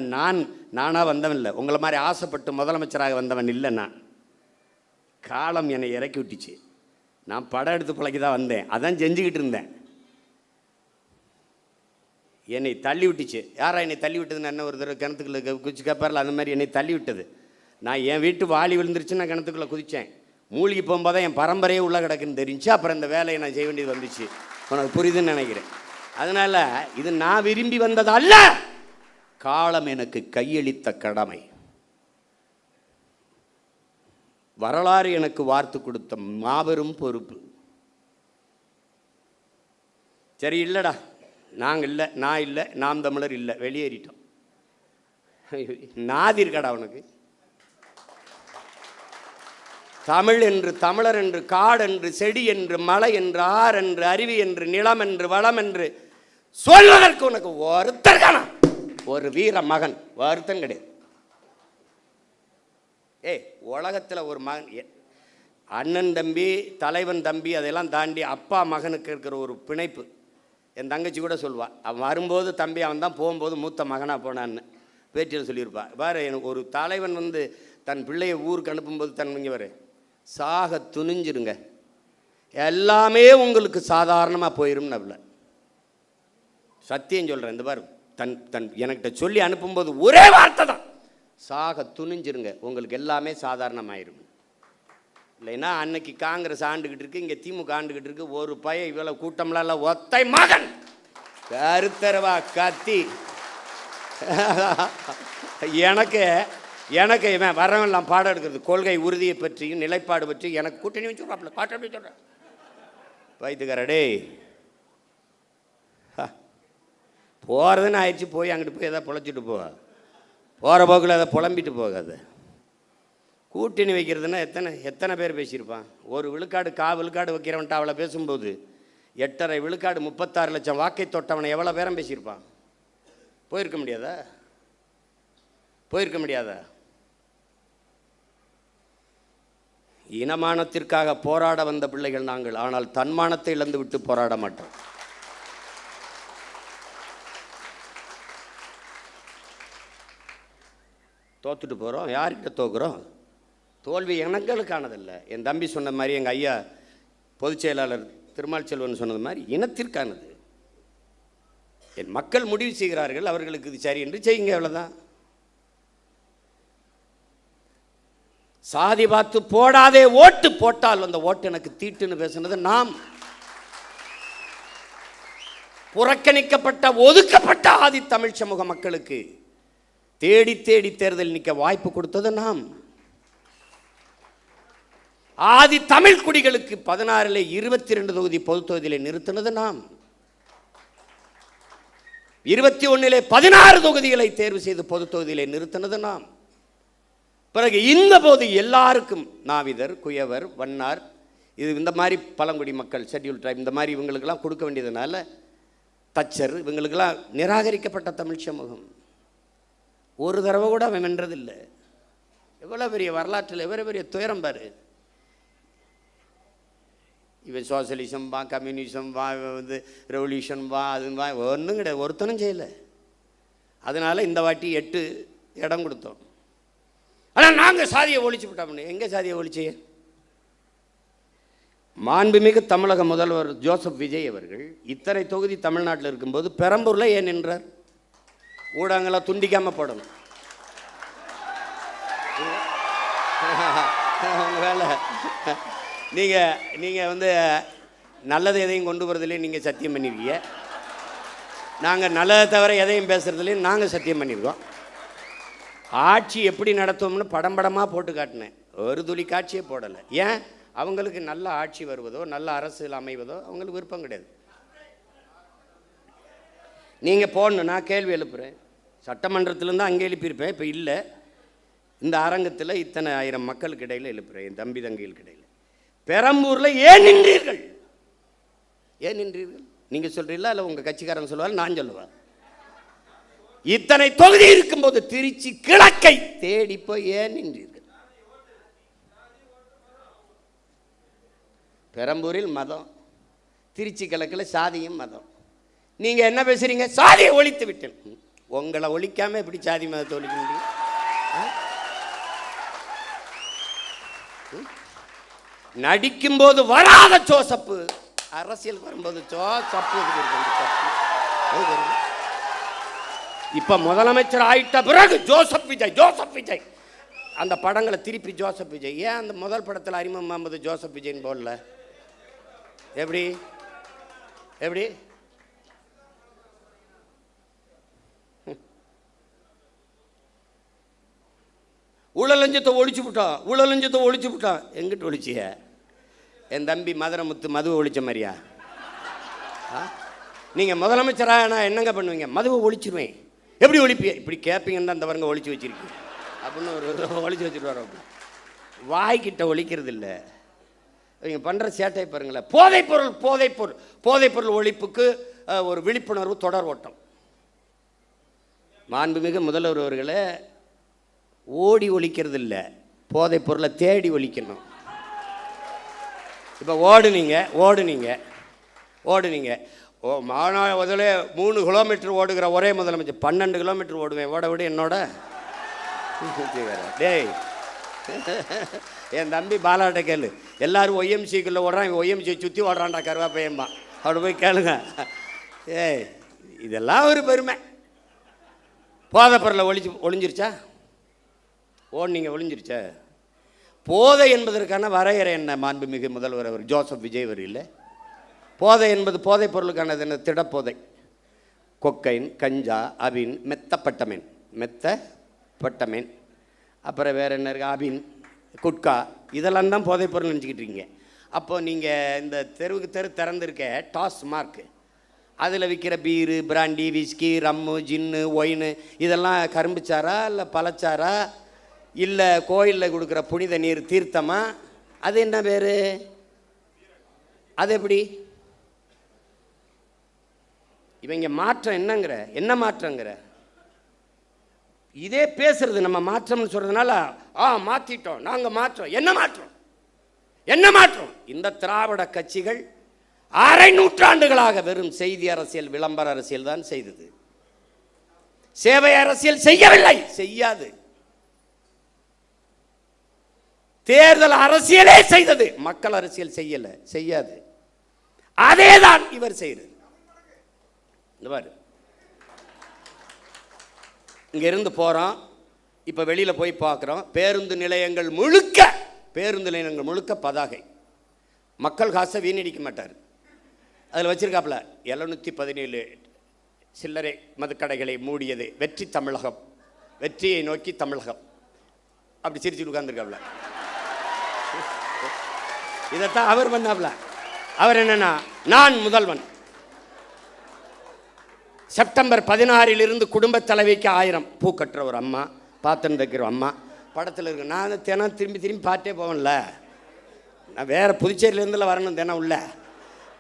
நானா வந்தவன் இல்லை, உங்களை மாதிரி ஆசைப்பட்டு முதலமைச்சராக வந்தவன் இல்லை. நான் காலம் என்னை இறக்கி விட்டுச்சு. நான் படம் எடுத்து பிழைக்கு தான் வந்தேன், அதான் செஞ்சுக்கிட்டு இருந்தேன். என்னை தள்ளி விட்டுச்சு. யாரா என்னை தள்ளி விட்டதுன்னு என்ன ஒரு தடவை கிணத்துக்குள்ள குதிச்சு கேட்பார்ல, அந்த மாதிரி என்னை தள்ளி விட்டது. நான் என் வீட்டு வாளி விழுந்துருச்சு, நான் கிணத்துக்குள்ளே குதித்தேன். மூழ்கி போகும்போது என் பரம்பரையே உள்ள கிடக்குன்னு தெரிஞ்சு அப்புறம் இந்த வேலையை நான் செய்ய வேண்டியது வந்துச்சு. உனக்கு புரியுதுன்னு நினைக்கிறேன். அதனால் இது நான் விரும்பி வந்தது அல்ல, காலம் எனக்கு கையளித்த கடமை. வரலாறு எனக்கு வார்த்து கொடுத்த மாபெரும் பொறுப்பு. சரி, இல்லைடா, நாங்கள் இல்லை, நான் இல்லை, நாம் தமிழர் இல்லை, வெளியேறிட்டோம். நாதி இருக்கடா உனக்கு? தமிழ் என்று, தமிழர் என்று, காடு என்று, செடி என்று, மலை என்று, ஆறு என்று, அருவி என்று, நிலம் என்று, வளம் என்று சொல்வதற்கு உனக்கு ஒருத்தர் காணா. ஒரு வீர மகன் ஒருத்தன் கிடையாது. உலகத்தில் ஒரு மகன், அண்ணன் தம்பி, தலைவன் தம்பி, அதெல்லாம் தாண்டி அப்பா மகனுக்கு இருக்கிற ஒரு பிணைப்பு. என் தங்கச்சி கூட சொல்லுவாள், அவன் வரும்போது தம்பி அவன் தான், போகும்போது மூத்த மகனாக போனான்னு பேட்டியில் சொல்லியிருப்பா. வேறு எனக்கு ஒரு தலைவன் வந்து தன் பிள்ளையை ஊருக்கு அனுப்பும்போது இங்கே வர சாக துணிஞ்சிருங்க, எல்லாமே உங்களுக்கு சாதாரணமாக போயிடும். நபல சத்தியம் சொல்கிறேன். இந்த பாரு, தன் எனக்கிட்ட சொல்லி அனுப்பும்போது ஒரே வார்த்தை தான், சாக துணிஞ்சிருங்க, உங்களுக்கு எல்லாமே சாதாரணமாயிரும். இல்லைன்னா அன்னைக்கு காங்கிரஸ் ஆண்டுகிட்டு இருக்கு, இங்கே திமுக ஆண்டுகிட்டு இருக்கு, ஒரு பையன் இவ்வளோ கூட்டம்லாம் இல்லை, ஒத்தை மகன் கருத்தரவா கத்தி எனக்கு இவன் வரவெல்லாம் பாடம் எடுக்கிறது, கொள்கை உறுதியை பற்றியும் நிலைப்பாடு பற்றி எனக்கு கூட்டணி வச்சுருவாப்ல, பாட்டு அப்படி சொல்கிறேன். வைத்துக்காரடே போகிறதுன்னு ஆயிடுச்சு, போய் அங்கிட்டு போய் எதாவது பொழைச்சிட்டு போவா, போகிற போக்கில் அதை புலம்பிட்டு போகாது. கூட்டணி வைக்கிறதுனா எத்தனை பேர் பேசியிருப்பான்? ஒரு விழுக்காடு விழுக்காடு வைக்கிறவன்ட்டு அவளை பேசும்போது 8.5 விழுக்காடு 36 லட்சம் வாக்கை தொட்டவனை எவ்வளோ பேரம் பேசியிருப்பான்? போயிருக்க முடியாதா? இனமானத்திற்காக போராட வந்த பிள்ளைகள் நாங்கள், ஆனால் தன்மானத்தை இழந்து விட்டு போராட மாட்டோம். தோத்துட்டு போகிறோம், யார்கிட்ட தோக்குறோம்? தோல்வி எங்களுக்கானதில்லை. என் தம்பி சொன்ன மாதிரி, எங்கள் ஐயா பொதுச் செயலாளர் திருமால் செல்வன் சொன்னது மாதிரி, இனத்திற்கானது. என் மக்கள் முடிவு செய்கிறார்கள், அவர்களுக்கு இது சரி என்று செய்யுங்க, அவ்வளோதான். சாதி பார்த்து போடாதே ஓட்டு, போட்டால் அந்த ஓட்டு எனக்கு தீட்டுன்னு பேசுனது நாம். புறக்கணிக்கப்பட்ட ஒதுக்கப்பட்ட ஆதி தமிழ் சமூக மக்களுக்கு தேடி தேடி தேர்தல் நிற்க வாய்ப்பு கொடுத்தது நாம். ஆதி தமிழ் குடிகளுக்கு 16 22 தொகுதி பொது தொகுதியிலே நிறுத்தினது நாம். 21 16 தொகுதிகளை தேர்வு செய்து பொது தொகுதியிலே நிறுத்தினது நாம். பிறகு இந்த போது எல்லாருக்கும் நாவிதர், குயவர், வண்ணார், இது இந்த மாதிரி பழங்குடி மக்கள், ஷெட்யூல் ட்ரைப், இந்த மாதிரி இவங்களுக்கெல்லாம் கொடுக்க வேண்டியதுனால, தச்சர், இவங்களுக்கெல்லாம் நிராகரிக்கப்பட்ட தமிழ் சமூகம். ஒரு தடவை கூட அவன் வென்றதில்லை. எவ்வளோ பெரிய வரலாற்றில் எவ்வளோ பெரிய துயரம் பாரு. இவன் சோசியலிசம் வா, கம்யூனிசம் வா, வந்து ரெவல்யூஷன் வா, அது வா, ஒன்றும் கிடையாது, ஒருத்தனும் செய்யலை. அதனால் இந்த வாட்டி 8 இடம் கொடுத்தோம். ஆனால் நாங்கள் சாதியை ஒழிச்சு விட்டோம்னு. எங்கே சாதியை ஒழிச்சு? மாண்புமிகு தமிழக முதல்வர் ஜோசப் விஜய் அவர்கள் இத்தனை தொகுதி தமிழ்நாட்டில் இருக்கும்போது பெரம்பூரில் ஏன் நின்றார்? ஊடகங்களை துண்டிக்காமல் போடணும். வேலை நீங்கள் வந்து நல்லது எதையும் கொண்டு வரதுலேயே நீங்கள் சத்தியம் பண்ணியிருக்கீங்க. நாங்கள் நல்லதை தவிர எதையும் பேசுகிறதுலேயும் நாங்கள் சத்தியம் பண்ணியிருக்கோம். ஆட்சி எப்படி நடத்துவோம்னு படமாக போட்டு காட்டினேன். ஒரு துளி காட்சியே போடலை. ஏன்? அவங்களுக்கு நல்ல ஆட்சி வருவதோ நல்ல அரசியல் அமைவதோ அவங்களுக்கு விருப்பம் கிடையாது. நீங்கள் போடணும், நான் கேள்வி எழுப்புகிறேன். சட்டமன்றத்திலேருந்து அங்கே எழுப்பியிருப்பேன், இப்போ இல்லை. இந்த அரங்கத்தில் இத்தனை ஆயிரம் மக்களுக்கு இடையில் எழுப்புகிறேன், என் தம்பி தங்கைகளுக்கு இடையில். பெரம்பூரில் ஏன் நின்றீர்கள்? நீங்கள் சொல்கிறீங்களா இல்லை உங்கள் கட்சிக்காரன் சொல்லுவார், நான் சொல்லுவேன். இத்தனை தொகுதி இருக்கும்போது திருச்சி கிழக்கை தேடி போய் ஏன் நின்றீர்கள்? பெரம்பூரில் மதம், திருச்சி கிழக்கில் சாதியும் மதம். நீங்கள் என்ன பேசுகிறீங்க? சாதியை ஒழித்து விட்டேன். உங்களை ஒழிக்காமல் எப்படி சாதி மதத்தை ஒழிக்க முடியும்? நடிக்கும்போது வராத ஜோசப்பு, அரசியல் வரும்போது ஜோசப்பு. இப்ப முதலமைச்சர் ஆயிட்ட பிறகு ஜோசப் விஜய் அந்த படங்களை திருப்பி ஜோசப் விஜய். ஏன் அந்த முதல் படத்தில் அறிமுகம் முகமது ஜோசப் விஜய்ன்னு போடல? எப்படி ஊழலஞ்சத்தை ஒழிச்சு விட்டான், ஊழலஞ்சத்தை ஒழிச்சு விட்டான். எங்கிட்ட ஒழிச்சிய? என் தம்பி மதுரமுத்து மதுவை ஒழிச்ச மாதிரியா? நீங்கள் முதலமைச்சராக நான் என்னங்க பண்ணுவீங்க? மதுவை ஒழிச்சிருவேன். எப்படி ஒழிப்பிய? இப்படி கேட்பீங்கன்னு தான் அந்த வரங்க ஒழிச்சு வச்சிருக்கீங்க அப்படின்னு ஒரு ஒழிச்சு வச்சுட்டு வரோம். வாய்க்கிட்ட ஒழிக்கிறது இல்லை. இவங்க பண்ணுற சேட்டை பாருங்களேன். போதைப்பொருள் ஒழிப்புக்கு ஒரு விழிப்புணர்வு தொடர் ஓட்டம். மாண்புமிகு முதல்வர் அவர்களே, ஓடி ஒழிக்கிறது இல்லை, போதைப் பொருளை தேடி ஒழிக்கணும். இப்போ ஓடுனீங்க மாநாடுல 3 கிலோமீட்டர் ஓடுகிற ஒரே முதலமைச்சர். 12 கிலோமீட்டர் ஓடுவேன். ஓட விட என்னோட டேய் என் தம்பி பாலாட்ட கேளு. எல்லாரும் ஒய்எம்சிக்குள்ளே ஓடுறான், இவன் ஒய்எம்சியை சுற்றி ஓடுறான்டா கருவாப்பையம்மா. அவனை போய் கேளுங்க. ஏய் இதெல்லாம் ஒரு பெருமை. போதைப்பொருளை ஒழிஞ்சிருச்சா? ஓடுனீங்க, ஒழிஞ்சிருச்சா? போதை என்பதற்கான வரையறை என்ன? மாண்புமிகு முதல்வர் அவர் ஜோசப் விஜய் அவர் இல்லை. போதை என்பது போதைப் பொருளுக்கானது என்ன? திடப்போதை. கொக்கைன், கஞ்சா, அபின், மெத்தப்பட்டமேன், அப்புறம் வேறு என்ன இருக்குது? அபின், குட்கா, இதெல்லாம் தான் போதைப் பொருள் நினச்சிக்கிட்டு இருக்கீங்க. அப்போது நீங்கள் இந்த தெருவுக்கு திறந்துருக்க டாஸ்மார்க், அதில் விற்கிற பீரு, பிராண்டி, விஸ்கி, ரம்மு, ஜின்னு, ஒயின், இதெல்லாம் கரும்புச்சாரா இல்லை பழச்சாரா இல்லை கோயிலில் கொடுக்குற புனித நீர் தீர்த்தமா? அது என்ன பேர்? அது எப்படி? இவங்க மாற்றம் என்ன மாற்றங்கிற இதே பேசுறது. நம்ம மாற்றம்னு சொல்றதுனால மாற்றிட்டோம், நாங்கள் மாற்றோம். என்ன மாற்றம்? இந்த திராவிட கட்சிகள் அரை நூற்றாண்டுகளாக வெறும் செய்தி அரசியல், விளம்பர அரசியல் தான் செய்தது. சேவை அரசியல் செய்யவில்லை, செய்யாது. தேர்தல் அரசியலே செய்தது, மக்கள் அரசியல் செய்யாது. அதேதான் இவர் செய்யறது. இங்க இருந்து போறோம், இப்ப வெளியில போய் பார்க்கிறோம். பேருந்து நிலையங்கள் முழுக்க பதாகை. மக்கள் காசை வீணடிக்க மாட்டார். அதில் வச்சிருக்காப்புல 717 சில்லறை மதுக்கடைகளை மூடியது வெற்றி தமிழகம், வெற்றியை நோக்கி தமிழகம். அப்படி சிரிச்சு உட்கார்ந்துருக்காப்புல. இதைத்தான் அவர் பண்ணாப்புல. அவர் என்னன்னா, நான் முதல்வன். செப்டம்பர் 16 குடும்ப தலைவிக்கு 1000 பூ கட்டுற ஒரு அம்மா, பாத்திரம் தைக்கிற அம்மா படத்தில் இருக்கு. நான் தினம் திரும்பி பார்த்தே போவேன்ல. நான் வேறு புதுச்சேரியிலேருந்துல வரணும். தினம் உள்ள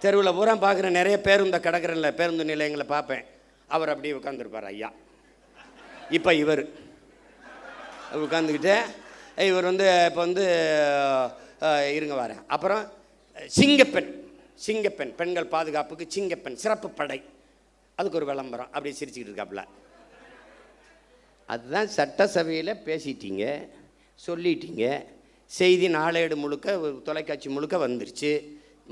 தெருவில் பூரா பார்க்குறேன். நிறைய பேருந்து கிடக்கிறேன்ல, பேருந்து நிலையங்களை பார்ப்பேன். அவர் அப்படியே உட்காந்துருப்பார் ஐயா. இப்போ இவர் உட்காந்துக்கிட்டு இவர் இப்போ இருங்க வரேன். அப்புறம் சிங்கப்பெண் பெண்கள் பாதுகாப்புக்கு சிங்கப்பெண் சிறப்பு படை, அதுக்கு ஒரு விளம்பரம். அப்படியே சிரிச்சுக்கிட்டு இருக்காப்புல. அதுதான் சட்டசபையில் பேசிட்டீங்க, சொல்லிட்டீங்க. செய்தி நாளேடு முழுக்க, தொலைக்காட்சி முழுக்க வந்துருச்சு,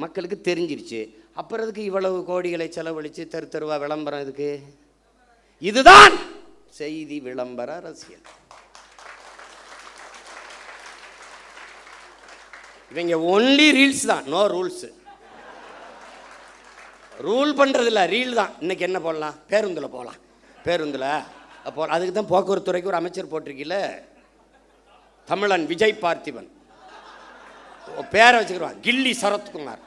மக்களுக்கு தெரிஞ்சிருச்சு. அப்புறம் அதுக்கு இவ்வளவு கோடிகளை செலவழித்து தெருவா விளம்பரம் இதுக்கு? இதுதான் செய்தி விளம்பர அரசியல். இவங்க ஒன்லி ரீல்ஸ் தான், நோ ரூல்ஸ். ரூல் பண்ணுறதில்ல, ரீல் தான். இன்னைக்கு என்ன போடலாம்? பேருந்தில் போகலாம். பேருந்தில் அதுக்கு தான் போக்குவரத்து துறைக்கு ஒரு அமைச்சர் போட்டிருக்கீல, தமிழன் விஜய் பார்த்திபன். பேரை வச்சுக்கிறான், கில்லி சரத்குமார்,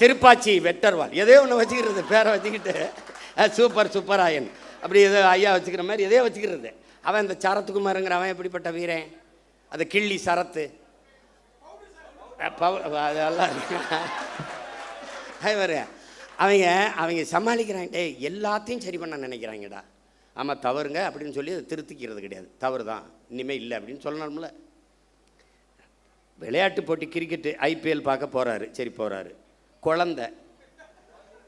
திருப்பாச்சி வெட்டர்வால், எதையோ ஒன்று வச்சுக்கிறது. பேரை வச்சுக்கிட்டு சூப்பராயன் அப்படி ஏதோ ஐயா வச்சுக்கிற மாதிரி எதையோ வச்சுக்கிறது. அவன் இந்த சரத்குமாருங்கிற அவன் எப்படிப்பட்ட வீரன்? அது கிள்ளி சரத்து அதெல்லாம் அவங்க சமாளிக்கிறாங்க. எல்லாத்தையும் சரி பண்ண நினைக்கிறாங்கடா. ஆமாம் தவறுங்க அப்படின்னு சொல்லி அதை திருத்திக்கிறது கிடையாது. தவறு தான், இனிமேல் இல்லை அப்படின்னு சொல்லணும்ல. விளையாட்டு போட்டி கிரிக்கெட்டு IPL பார்க்க போகிறாரு. சரி போகிறாரு.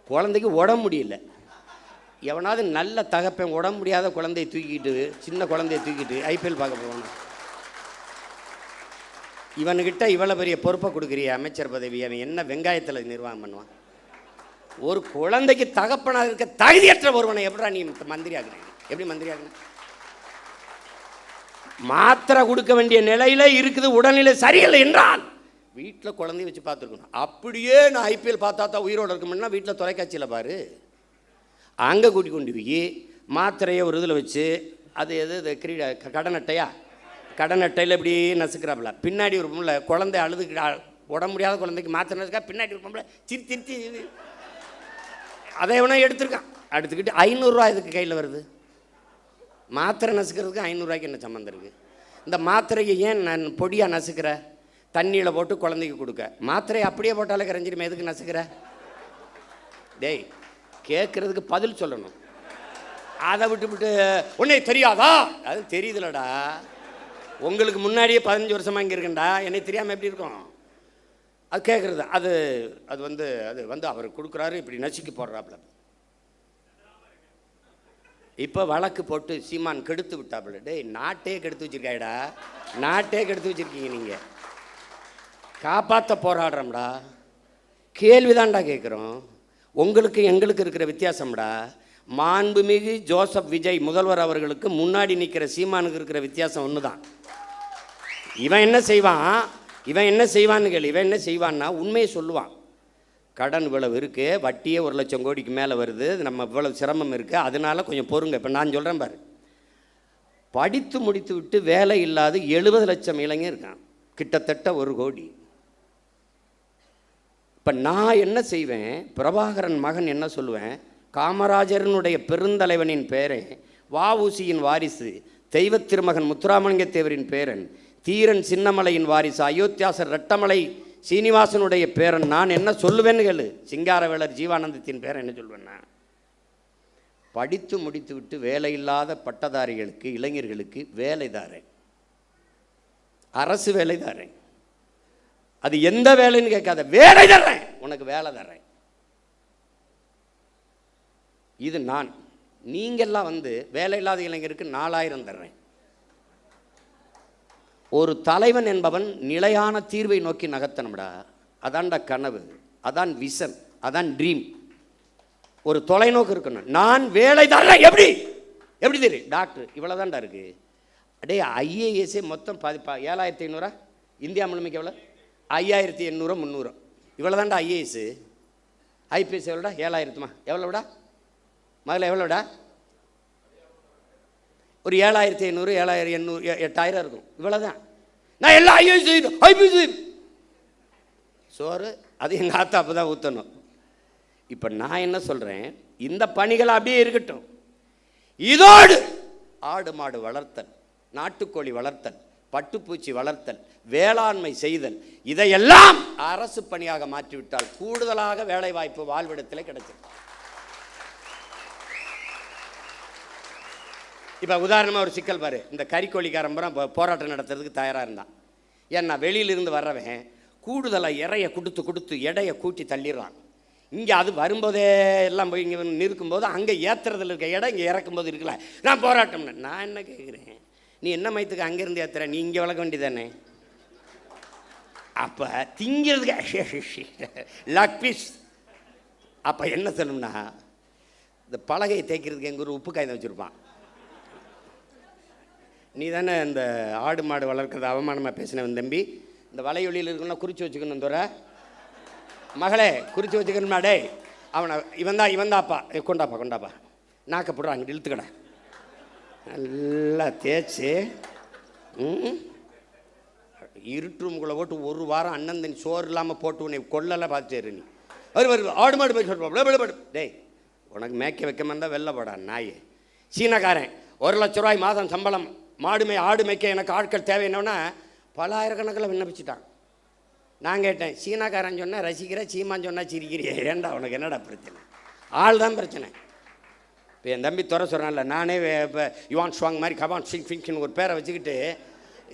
குழந்தைக்கு உடம்பு முடியல. எவனாவது நல்ல தகப்பன் உடம்பு முடியாத குழந்தையை தூக்கிட்டு, சின்ன குழந்தையை தூக்கிட்டு IPL பார்க்க போவானா? இவனுக்கிட்ட இவ்வளோ பெரிய பொறுப்பை கொடுக்குறிய அமைச்சர் பதவி, அவன் என்ன வெங்காயத்தில் நிர்வாகம் பண்ணுவான்? ஒரு குழந்தைக்கு தகப்பனாக இருக்க தகுதியற்ற ஒருவனை எப்படா நீ மந்திரி ஆகுறீங்க? எப்படி மந்திரி ஆகுன? மாத்திரை கொடுக்க வேண்டிய நிலையில இருக்குது, உடல்நிலை சரியில்லை என்றால் வீட்டில் குழந்தைய வச்சு பார்த்துருக்கணும். அப்படியே நான் IPL பார்த்தா தான் உயிரோடு இருக்கணும்னா வீட்டில் தொலைக்காட்சியில் பாரு. அங்கே கூட்டி கொண்டு போய் மாத்திரையை ஒரு இதில் வச்சு அது எது இது கடன் அட்டையா, கடன் அட்டையில் இப்படி நசுக்கிறாப்புல. பின்னாடி ஒரு பொம்பளை குழந்தை அழுதுக்கு உடம்பு முடியாத குழந்தைக்கு மாத்திரை நசுக்கா, பின்னாடி ஒரு பொம்பளை திருத்தி அதை எவனா எடுத்துருக்கான். எடுத்துக்கிட்டு 500 ரூபா இதுக்கு கையில் வருது. மாத்திரை நசுக்கிறதுக்கு 500 ரூபாய்க்கு என்ன சம்மந்தம் இருக்குது? இந்த மாத்திரையை ஏன் நான் பொடியாக நசுக்கிற? தண்ணியில் போட்டு குழந்தைக்கு கொடுக்க. மாத்திரையை அப்படியே போட்டாலே கரைஞ்சிருமே, எதுக்கு நசுக்கிற? டேய், கேட்குறதுக்கு பதில் சொல்லணும். அதை விட்டு உன்னை தெரியாதா? அது தெரியுதுலடா, உங்களுக்கு முன்னாடியே 15 வருஷமாக இங்கே இருக்கேன்டா, என்னை தெரியாமல் எப்படி இருக்கும்? அது கேட்குறது. அது அது வந்து அது வந்து அவர் கொடுக்குறாரு, இப்படி நசுக்கி போடுறாப்புல. இப்போ வழக்கு போட்டு சீமான் கெடுத்து விட்டாப்புல. டேய், நாட்டே கெடுத்து வச்சிருக்காடா, நாட்டே கெடுத்து வச்சிருக்கீங்க. நீங்கள் காப்பாற்ற போராடுறோம்டா, கேள்விதான்டா கேட்குறோம். உங்களுக்கு எங்களுக்கு இருக்கிற வித்தியாசம்டா, மாண்புமிகு ஜோசப் விஜய் முதல்வர் அவர்களுக்கு முன்னாடி நிற்கிற சீமானுக்கு இருக்கிற வித்தியாசம் ஒன்று தான். இவன் என்ன செய்வான்னு கேளு. இவன் என்ன செய்வான்னா உண்மையை சொல்லுவான். கடன் இவ்வளவு இருக்குது, வட்டியே 1 லட்சம் கோடிக்கு மேலே வருது, நம்ம இவ்வளவு சிரமம் இருக்குது, அதனால கொஞ்சம் பொறுங்க. இப்போ நான் சொல்கிறேன் பாரு, படித்து முடித்து விட்டு வேலை இல்லாத 70 லட்சம் இளைஞர் இருக்கான், கிட்டத்தட்ட 1 கோடி. இப்போ நான் என்ன செய்வேன், பிரபாகரன் மகன் என்ன சொல்லுவேன், காமராஜரனுடைய பெருந்தலைவனின் பேரன், வஉசியின் வாரிசு, தெய்வ திருமகன் முத்துராமலிங்க தேவரின் பேரன், தீரன் சின்னமலையின் வாரிசு, அயோத்தியாசர் ரெட்டமலை சீனிவாசனுடைய பேரன். நான் என்ன சொல்லுவேன்னு கேளு. சிங்காரவேலர் ஜீவானந்தத்தின் பேரன் என்ன சொல்வேன்னா, படித்து முடித்து விட்டு வேலை இல்லாத பட்டதாரிகளுக்கு, இளைஞர்களுக்கு வேலை தாரேன், அரசு வேலை தாரேன். அது எந்த வேலைன்னு கேட்காத, வேலை தர்றேன், உனக்கு வேலை தர்றேன். இது நான். நீங்கெல்லாம் வந்து வேலை இல்லாத இளைஞருக்கு 4000 தர்றேன். ஒரு தலைவன் என்பவன் நிலையான தீர்வை நோக்கி நகர்த்தணும்டா. அதான்டா கனவு, அதான் விஷன், அதான் ட்ரீம். ஒரு தொலைநோக்கு இருக்கணும். நான் வேலை தர்றேன். எப்படி தெரியும்? டாக்டர் இவ்வளோதான்டா இருக்கு. அடே, ஐஏஎஸ்ஸே மொத்தம் 7500. இந்தியா முழுமைக்கு எவ்வளோ? 5800 300. இவ்வளோதான்டா ஐஏஎஸ். ஐபிஎஸ் எவ்வளோடா? 7000. எவ்வளோடா முதல்ல? எவ்வளோடா? ஒரு 7500 7800 8000 இருக்கும். இவ்வளோதான். நான் எல்லாம் ஐபிஎஸ் சோறு அது எங்கள் ஆத்தா அப்போ தான் ஊற்றணும். இப்போ நான் என்ன சொல்கிறேன், இந்த பணிகள் அப்படியே இருக்கட்டும். இதோடு ஆடு மாடு வளர்த்தல், நாட்டுக்கோழி வளர்த்தல், பட்டுப்பூச்சி வளர்த்தல், வேளாண்மை செய்தல், இதையெல்லாம் அரசு பணியாக மாற்றிவிட்டால் கூடுதலாக வேலை வாய்ப்பு வாழ்விடத்தில் கிடைச்சிடும். இப்போ உதாரணமாக ஒரு சிக்கல் பாரு. இந்த கறிக்கோழிக்காரம்பரம் போராட்டம் நடத்துறதுக்கு தயாராக இருந்தான். ஏன்னா வெளியிலிருந்து வர்றவன் கூடுதலாக இறைய கொடுத்து எடையை கூட்டி தள்ளிடுறான். இங்கே அது வரும்போதே எல்லாம் போய் இங்கே நிற்கும்போது அங்கே ஏற்றுறதுல இருக்க இடம் இங்கே இறக்கும்போது இருக்கல. நான் போராட்டம்னு நான் என்ன கேட்குறேன், நீ என்ன மயத்துக்கு அங்கேருந்து ஏற்றுற? நீ இங்கே வளர்க்க வேண்டியதானே? அப்போ திங்கிறதுக்கு லக் பீஸ். அப்போ என்ன சொல்லணும்னா, இந்த பலகையை தேய்க்கிறதுக்கு எங்கள் ஒரு உப்பு காய்ந்து வச்சுருப்பான். நீ தானே இந்த ஆடு மாடு வளர்க்குறது அவமானமாக பேசினவன் தம்பி. இந்த வலையொலியில் இருக்கணும்னா குறித்து வச்சுக்கணும். தோற மகளே குறித்து வச்சுக்கணுமா? டே, அவனை இவன்தாப்பா கொண்டாப்பா நாக்கப்படுறான், அங்கிட்டு இழுத்துக்கடா. நல்லா தேய்ச்சி இருட்டு ரூமுக்குள்ளே போட்டு 1 வாரம் அண்ணன் தண்ணி சோறு இல்லாமல் போட்டு உன்னை கொள்ளலாம் பார்த்துரு. நீ வருது ஆடு மாடு போய் சொல்லுவான். டேய், உனக்கு மேய்க்க வைக்க இருந்தால் வெளில போடா நாயே. சீனக்காரன் 1 லட்ச ரூபாய் மாதம் சம்பளம், ஆடு மேய்க்க எனக்கு ஆட்கள் தேவைன்னொன்னா பல ஆயிரக்கணக்கில் விண்ணப்பிச்சிட்டான். நான் கேட்டேன், சீனாக்காரன் சொன்னால் ரசிக்கிற, சீமான் சொன்னால் சிரிக்கிறியே, ஏண்டா உனக்கு என்னடா பிரச்சனை? ஆள் தான் பிரச்சனை. இப்போ என் தம்பி துறை சொல்கிறான்ல, நானே இப்போ யுவான் ஷுவாங் மாதிரி கபான் சிங் ஃபிங்க்னு ஒரு பேரை வச்சுக்கிட்டு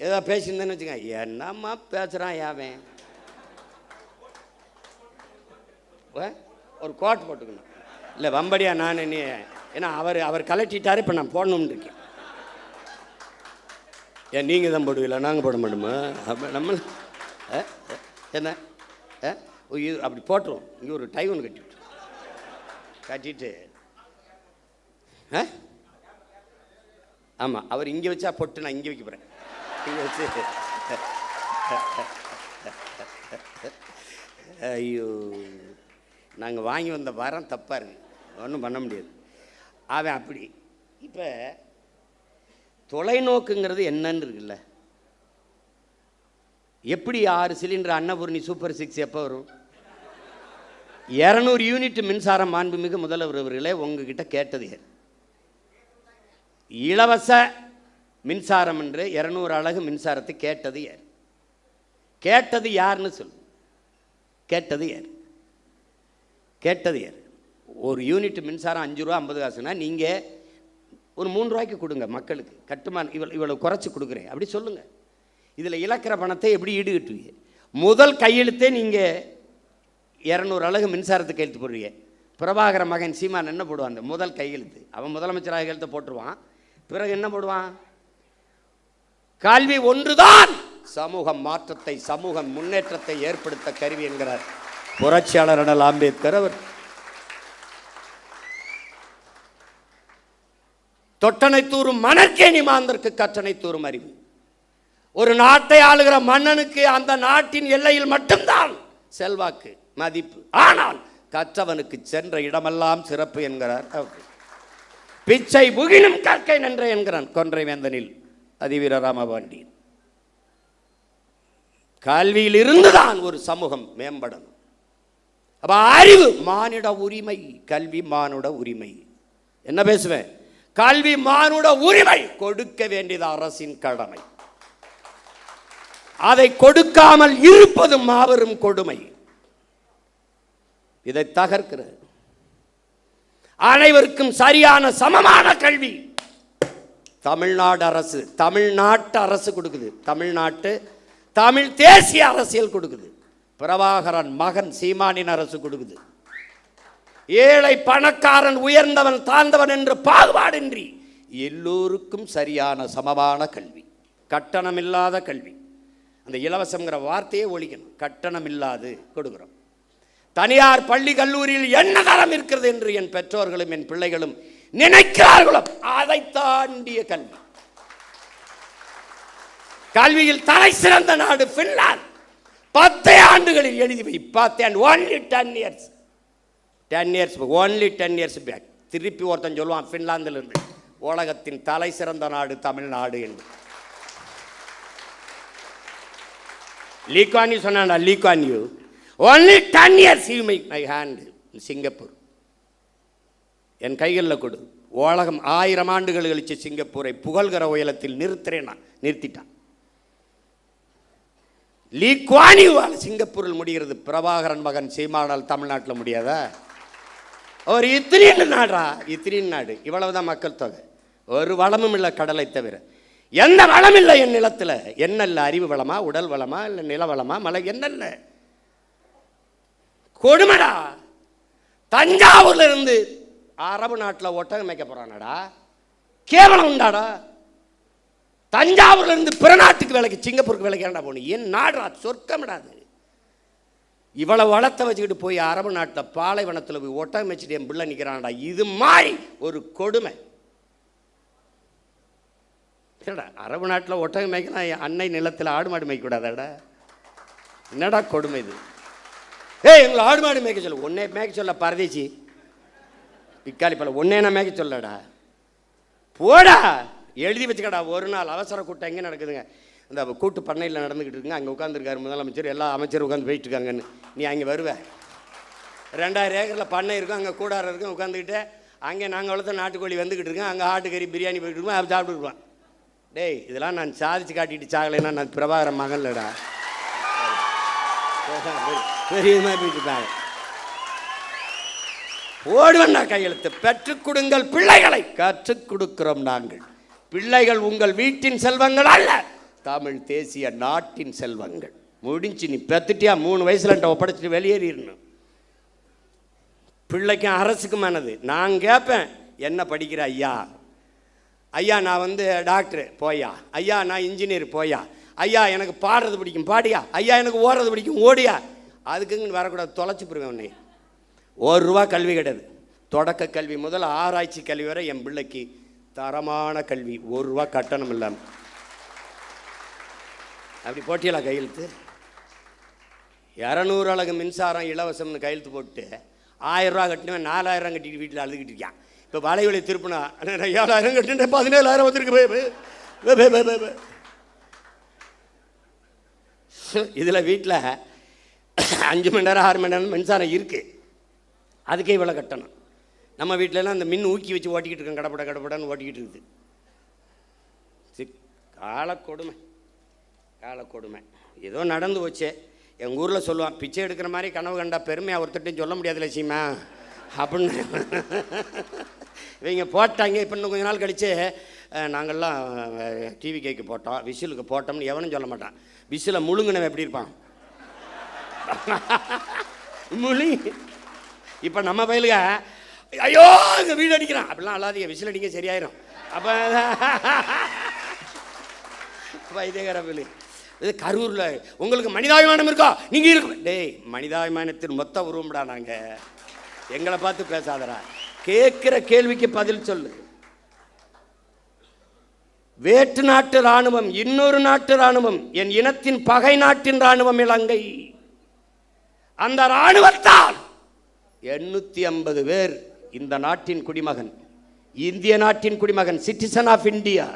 ஏதோ பேசியிருந்தேன்னு வச்சுக்கேன். என்னம்மா பேசுகிறான் யாவன்? ஒரு கோட் போட்டுக்கணும். இல்லை வம்படியா நான் நீ, ஏன்னா அவர் கலட்டிட்டாரு, இப்போ நான் போடணும்னு இருக்கேன். ஏன் நீங்கள் தான் போடுவீங்களா? நாங்கள் போட மாட்டோமா? அப்போ நம்ம என்ன அப்படி போட்டுருவோம். இங்கே ஒரு டை ஒன்று கட்டிட்டு ஆமாம், அவர் இங்கே வச்சா பொட்டு, நான் இங்கே வைக்க போகிறேன். இங்கே வச்சு ஐயோ, நாங்கள் வாங்கி வந்த வாரம் தப்பாக இருக்குது, ஒன்றும் பண்ண முடியாது. அவன் அப்படி. இப்போ தொலைநோக்குங்கிறது என்னன்னு இருக்குல்ல. எப்படி 6 சிலிண்டர் அன்னபூர்ணி சூப்பர் 6 எப்போ வரும்? 200 யூனிட் மின்சாரம் மாண்புமிகு முதல்வர் அவர்களே உங்ககிட்ட கேட்டது யார்? இலவச மின்சாரம் என்று 200 அலகு மின்சாரத்தை கேட்டது யார்? கேட்டது யாருன்னு சொல்லு. கேட்டது யார்? கேட்டது யார்? ஒரு யூனிட் மின்சாரம் 5 ரூபா 50 காசுனா நீங்கள் ஒரு 3 ரூபாய்க்கு கொடுங்க மக்களுக்கு. கட்டுமான இவ்வளவு குறைச்சி கொடுக்குறேன் அப்படி சொல்லுங்கள். இதில் இழக்கிற பணத்தை எப்படி ஈடுகட்டுவீங்க? முதல் கையெழுத்தே நீங்கள் 200 அலகு மின்சாரத்துக்கு கையெழுத்து போடுறீங்க. பிரபாகர மகன் சீமான் என்ன போடுவான்? அந்த முதல் கையெழுத்து அவன் முதலமைச்சராக கையெழுத்தை போட்டுருவான். பிறகு என்ன போடுவான்? கல்வி ஒன்றுதான் சமூக மாற்றத்தை சமூக முன்னேற்றத்தை ஏற்படுத்த கருவி என்கிறார் புரட்சியாளர் அண்ணல் அம்பேத்கர் அவர். தொட்டனை தூரும் மணற்கேணி மாந்தற்கு கற்றனை தூரும் அறிவு. ஒரு நாட்டை ஆளுகிற மன்னனுக்கு அந்த நாட்டின் எல்லையில் மட்டும்தான் செல்வாக்கு மதிப்பு. ஆனால் கற்றவனுக்கு சென்ற இடமெல்லாம் சிறப்பு என்கிறார். பிச்சை புகினும் கற்கை நன்ற என்கிறான் கொன்றை வேந்தனில் அதிவீர ராமபாண்டியன். கல்வியில் இருந்துதான் ஒரு சமூகம் மேம்படணும். அப்ப அறிவு மானிட உரிமை, கல்வி மானுட உரிமை. என்ன பேசுவேன்? கல்வி மானுட உரிமை, கொடுக்க வேண்டியது அரசின் கடமை. அதை கொடுக்காமல் இருப்பது மாபெரும் கொடுமை. இதை தகர்க்கிறது. அனைவருக்கும் சரியான சமமான கல்வி தமிழ்நாடு அரசு, தமிழ்நாட்டு அரசு கொடுக்குது. தமிழ் தேசிய அரசியல் கொடுக்குது. பிரபாகரன் மகன் சீமானின் அரசு கொடுக்குது. ஏழை பணக்காரன் உயர்ந்தவன் தாழ்ந்தவன் என்று பாகுபாடின்றி எல்லோருக்கும் சரியான சமமான கல்வி, கட்டணம் இல்லாத கல்வி. அந்த இலவசங்கிற வார்த்தையே ஒழிக்கணும். கட்டணம் இல்லாது கொடுக்கிறோம். தனியார் பள்ளி கல்லூரியில் என்ன தரம் இருக்கிறது என்று என் பெற்றோர்களும் என் பிள்ளைகளும் நினைக்கிறார்களோ அதை தாண்டிய கல்வி. கல்வியில் தலை சிறந்த நாடு பின்லாந்து. 10 ஆண்டுகளில் எழுதி வை. 10 only 10 years. 10 years only 10 years back. திருப்பி ஒருத்தன் சொல்லுவான் பின்லாந்தில் இருந்து உலகத்தின் தலை சிறந்த நாடு தமிழ்நாடு என்று. லீக்வான் யூ சொன்னா Lee Kuan Yew only 10 years you make my hand. Singapore என் கைகளில் கொடு. உலகம் 1000 ஆண்டுகள் கழிச்சு சிங்கப்பூரை புகழ்கிற உயரத்தில் நிறுத்திட்டான். லீக்வான் யூவால் சிங்கப்பூரில் முடிகிறது. பிரபாகரன் மகன் சீமானால் தமிழ்நாட்டில் முடியாதா? ஒரு இத்திரின் நாடு. இவ்வளவுதான் மக்கள் தொகை. ஒரு வளமும் இல்லை கடலை தவிர. எந்த வளம் இல்லை என் நிலத்தில். என்ன இல்லை? அறிவு வளமா, உடல் வளமா, இல்லை நில வளமா, மலை என்ன இல்லை? கொடுமடா. தஞ்சாவூர்ல இருந்து அரபு நாட்டில் ஒட்டகம் மேய்க்க போறானடா. கேவலம் உண்டாடா. தஞ்சாவூர்ல இருந்து பிற நாட்டுக்கு வேலைக்கு சிங்கப்பூருக்கு வேலைக்கு ஏன்டா போகணும்? என் நாடுடா, சொர்க்கமிடாது. இவ்வளவு வளத்தை வச்சுக்கிட்டு போய் அரபு நாட்டில் பாலைவனத்தில் போய் ஒட்டகம் வச்சுட்டு என் பிள்ளை நிற்கிறான்டா. இது மாதிரி ஒரு கொடுமை. அரபு நாட்டில் ஒட்டகம் மேய்க்கலாம், அன்னை நிலத்தில் ஆடு மாடு மேய்க்கூடாதாடா? என்னடா கொடுமை இது? எங்களை ஆடு மாடு மேய்க்க சொல்ல. ஒன்னே மேய்க்க சொல்ல பரதேசி பிக்காளி பல. ஒன்னே நான் மேய்க்க சொல்லடா. போடா, எழுதி வச்சுக்கடா. ஒரு நாள் அவசர கூட்டம் எங்கே நடக்குதுங்க? அந்த கூட்டு பண்ணையில் நடந்துக்கிட்டு இருக்குங்க. அங்கே உட்காந்துருக்காரு முதலமைச்சர், எல்லா அமைச்சரும் உட்காந்து போயிட்டு இருக்காங்கன்னு. நீ அங்கே வருவ. 2000 ஏக்கரில் பண்ணை இருக்கும், அங்கே கூடாரம் இருக்கும். உட்காந்துக்கிட்டு அங்கே நாங்கள் வளர்த்த நாட்டுக்கோழி வந்துக்கிட்டு இருக்கேன். அங்கே ஆட்டுக்கறி பிரியாணி போயிட்டு இருக்கோம். அதை சாப்பிட்டுருப்பான். டேய், இதெல்லாம் நான் சாதிச்சு காட்டிட்டு சாகலைன்னா நான் பிரபாகரன் மகன்லடா. பெரியமா போயிட்டு இருக்காங்க. ஓடுவண்ணா கையெழுத்து. பெற்றுக் கொடுங்கள் பிள்ளைகளை. கற்றுக் கொடுக்கிறோம் நாங்கள். பிள்ளைகள் உங்கள் வீட்டின் செல்வங்கள் அல்ல, தமிழ் தேசிய நாட்டின் செல்வங்கள். முடிஞ்சு. நீ பெத்துட்டியா 3 வயசுல ஒப்படைச்சிட்டு வெளியேறிடணும். பிள்ளைக்கும் அரசுக்குமானது. நான் கேட்பேன், என்ன படிக்கிற ஐயா? ஐயா நான் டாக்டர் போயா. ஐயா நான் இன்ஜினியர் போயா. ஐயா எனக்கு பாடுறது பிடிக்கும் பாடியா. ஐயா எனக்கு ஓடுறது பிடிக்கும் ஓடியா. அதுக்குன்னு வரக்கூடாது. தொலைச்சி போடுவேன் உன்னை. ₹1 கல்வி கிடையாது. தொடக்க கல்வி முதல் ஆராய்ச்சி கல்வி வரை என் பிள்ளைக்கு தரமான கல்வி. ₹1 கட்டணம் இல்லாமல். அப்படி போட்டியலா கையெழுத்து? 200 அலகு மின்சாரம் இலவசம்னு கையெழுத்து போட்டு 1000 ரூபா கட்டினவன் 4000 கட்டிட்டு வீட்டில் அழுதுகிட்டு இருக்கான். இப்போ வலைவலி திருப்பினா 7000 கட்டின 17000 வந்துருக்கு. இதில் வீட்டில் 5 மணி நேரம் 6 மணி நேரம் மின்சாரம் இருக்குது, அதுக்கே இவ்வளோ கட்டணும். நம்ம வீட்டிலலாம் அந்த மின் ஊக்கி வச்சு ஓட்டிக்கிட்டு இருக்கோம், கடப்படன்னு ஓட்டிக்கிட்டு இருக்குது. காலக்கொடுமை ஏதோ நடந்து போச்சு. எங்கள் ஊரில் சொல்லுவான், பிச்சை எடுக்கிற மாதிரி கனவு கண்டா பெருமையாக ஒருத்தட்டையும் சொல்ல முடியாது லட்சியமா அப்படின்னு. இவங்க போட்டாங்க. இப்போ இன்னும் கொஞ்ச நாள் கழித்து நாங்கள்லாம் டிவி கேக்கு போட்டோம், விசிலுக்கு போட்டோம்னு எவனும் சொல்ல மாட்டான். விசிலை முழுங்கினவன் எப்படி இருப்பான்? இப்போ நம்ம பயிலுக ஐயோ இங்கே வீடு அடிக்கிறான் அப்படிலாம் அல்லாதீங்க, விசில் அடிக்க சரியாயிரும். அப்போ வைத்தியகர பயிலு இது கரூரில் உங்களுக்கு மனிதாபிமானம் இருக்கா நீங்கள் இருக்கும். டேய், மனிதாபிமானத்தின் மொத்த உருவம்டா நாங்கள், எங்களை பார்த்து பேசாதரா. கேட்குற கேள்விக்கு பதில் சொல்லு. வேற்று நாட்டு இராணுவம், இன்னொரு நாட்டு இராணுவம், என் இனத்தின் பகை நாட்டின் இராணுவம் இலங்கை. அந்த இராணுவத்தால் 850 பேர் இந்த நாட்டின் குடிமகன், இந்திய நாட்டின் குடிமகன், சிட்டிசன் ஆஃப் இந்தியா,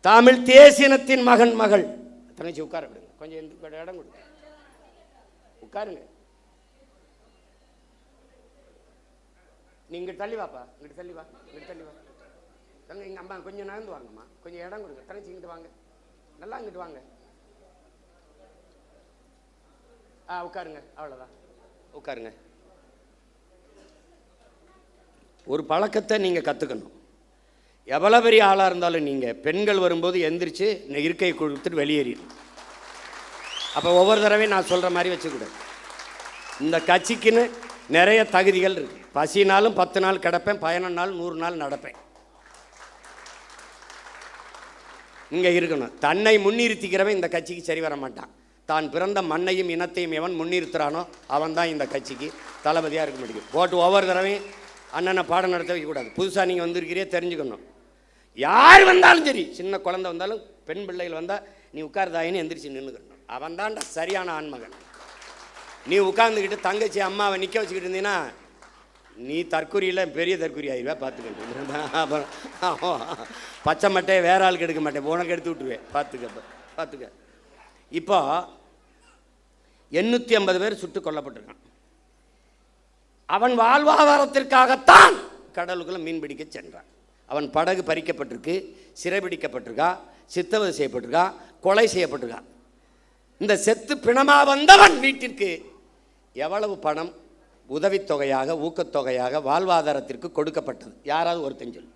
தமிழ் தேசியனத்தின் மகன் மகள். தங்கச்சி உட்கார விடுங்க, கொஞ்சம் இடம் கொடுங்க, உட்காருங்க. நீங்க தள்ளி வாப்பா, இங்கிட்டு தள்ளி வா, இங்கிட்டு தள்ளி வா. தங்க எங்க அம்மா கொஞ்சம் நகர்ந்து வாங்கம்மா, கொஞ்சம் இடம் கொடுங்க. தங்கச்சி இங்கிட்டு வாங்க, நல்லா இங்கிட்டு வாங்க. உட்காருங்க, அவ்வளோதான், உட்காருங்க. ஒரு பழக்கத்தை நீங்கள் கற்றுக்கணும். எவ்வளோ பெரிய ஆளாக இருந்தாலும் நீங்கள் பெண்கள் வரும்போது எந்திரிச்சு இருக்கை கொடுத்துட்டு வெளியேறிடும். அப்போ ஒவ்வொரு தடவையும் நான் சொல்கிற மாதிரி வச்சுக்கூடாது. இந்த கட்சிக்குன்னு நிறைய தகுதிகள் இருக்குது. பசினாலும் 10 நாள் கிடப்பேன், 11 நாள் 100 நாள் நடப்பேன். இங்கே இருக்கணும். தன்னை முன்னிறுத்திக்கிறவன் இந்த கட்சிக்கு சரி வர மாட்டான். தான் பிறந்த மண்ணையும் இனத்தையும் எவன் முன்னிறுத்துறானோ அவன் தான் இந்த கட்சிக்கு தளபதியாக இருக்க முடியும். போட்டு ஒவ்வொரு தடவையும் அண்ணனை பாடம் நடத்த வைக்கக்கூடாது. புதுசாக நீங்கள் வந்திருக்கிறே தெரிஞ்சுக்கணும். யார் வந்தாலும் சரி, சின்ன குழந்தை வந்தாலும் பெண் பிள்ளைகள் வந்தால் நீ உட்கார்தாயின்னு எந்திரிச்சு நின்றுக்கணும். அவன் தான்டா சரியான ஆண்மகன். நீ உட்கார்ந்துக்கிட்டு தங்கச்சி அம்மாவை நிற்க வச்சுக்கிட்டு இருந்தீங்கன்னா நீ தற்கொலையில் பெரிய தற்கொலை ஆயிடுவா. பார்த்துக்கிட்டு அப்புறம் பச்சை மட்டையை வேற ஆளுக்கு எடுக்க மாட்டேன், உனக்கு எடுத்து விட்டுருவேன். பார்த்துக்க. இப்போ 850 பேர் சுட்டுக் கொல்லப்பட்டிருக்கான். அவன் வாழ்வாதாரத்திற்காகத்தான் கடலுக்குள்ள மீன் பிடிக்க சென்றான். அவன் படகு பறிக்கப்பட்டிருக்கு, சிறைபிடிக்கப்பட்டிருக்கா, சித்தவதை செய்யப்பட்டிருக்கா, கொலை செய்யப்பட்டிருக்கா. இந்த செத்து பிணமா வந்தவன் வீட்டிற்கு எவ்வளவு பணம் உதவித்தொகையாக, ஊக்கத்தொகையாக, வாழ்வாதாரத்திற்கு கொடுக்கப்பட்டது? யாராவது ஒருத்தன் சொல்லு.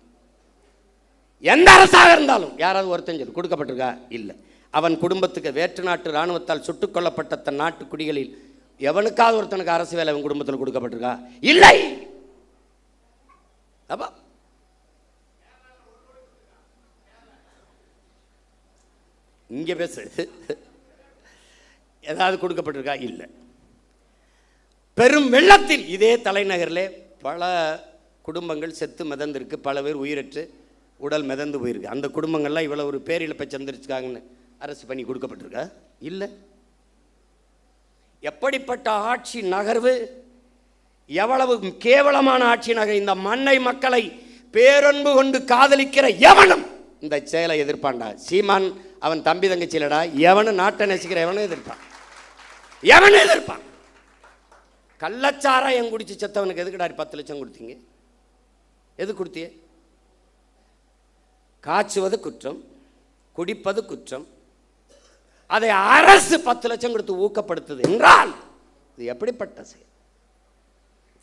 எந்த அரசாக இருந்தாலும் யாராவது ஒருத்தன் சொல்லு கொடுக்கப்பட்டிருக்கா? இல்லை. அவன் குடும்பத்துக்கு வேற்று நாட்டு இராணுவத்தால் சுட்டுக் கொல்லப்பட்ட தன் நாட்டு குடிகளில் எவனுக்காவது ஒருத்தனுக்கு அரசு வேலை அவன் குடும்பத்தில் கொடுக்கப்பட்டிருக்கா? இல்லை. அப்ப இங்க பேசு, ஏதாவது கொடுக்கப்பட்டிருக்கா? இல்லை. பெரும் வெள்ளத்தில் இதே தலைநகரில் பல குடும்பங்கள் செத்து மிதந்திருக்கு, பல பேர் உயிரற்று உடல் மிதந்து போயிருக்கு. அந்த குடும்பங்கள்லாம் இவ்வளோ ஒரு பேரிழப்பை சந்திரிச்சுக்காங்கன்னு அரசு பண்ணி கொடுக்கப்பட்டிருக்கா? இல்லை. எப்படிப்பட்ட ஆட்சி நகர்வு, எவ்வளவு கேவலமான ஆட்சி நகர். இந்த மண்ணை மக்களை பேரன்பு கொண்டு காதலிக்கிற எவனும் இந்த செயலை எதிர்ப்பான்டா. சீமான் அவன் தம்பி தங்கச்சியிலடா, எவனும் நாட்டை நேசிக்கிற எவனும் எதிர்ப்பான், எவனும் எதிர்ப்பான். கள்ளச்சாராயம் குடிச்சு செத்தவனுக்கு எதுக்குடா 10 லட்சம் கொடுத்தீங்க? எது கொடுத்திய? காய்ச்சுவது குற்றம், குடிப்பது குற்றம். அதை அரசு 10 லட்சம் கொடுத்து ஊக்கப்படுத்துது என்றால் இது எப்படிப்பட்ட செயல்?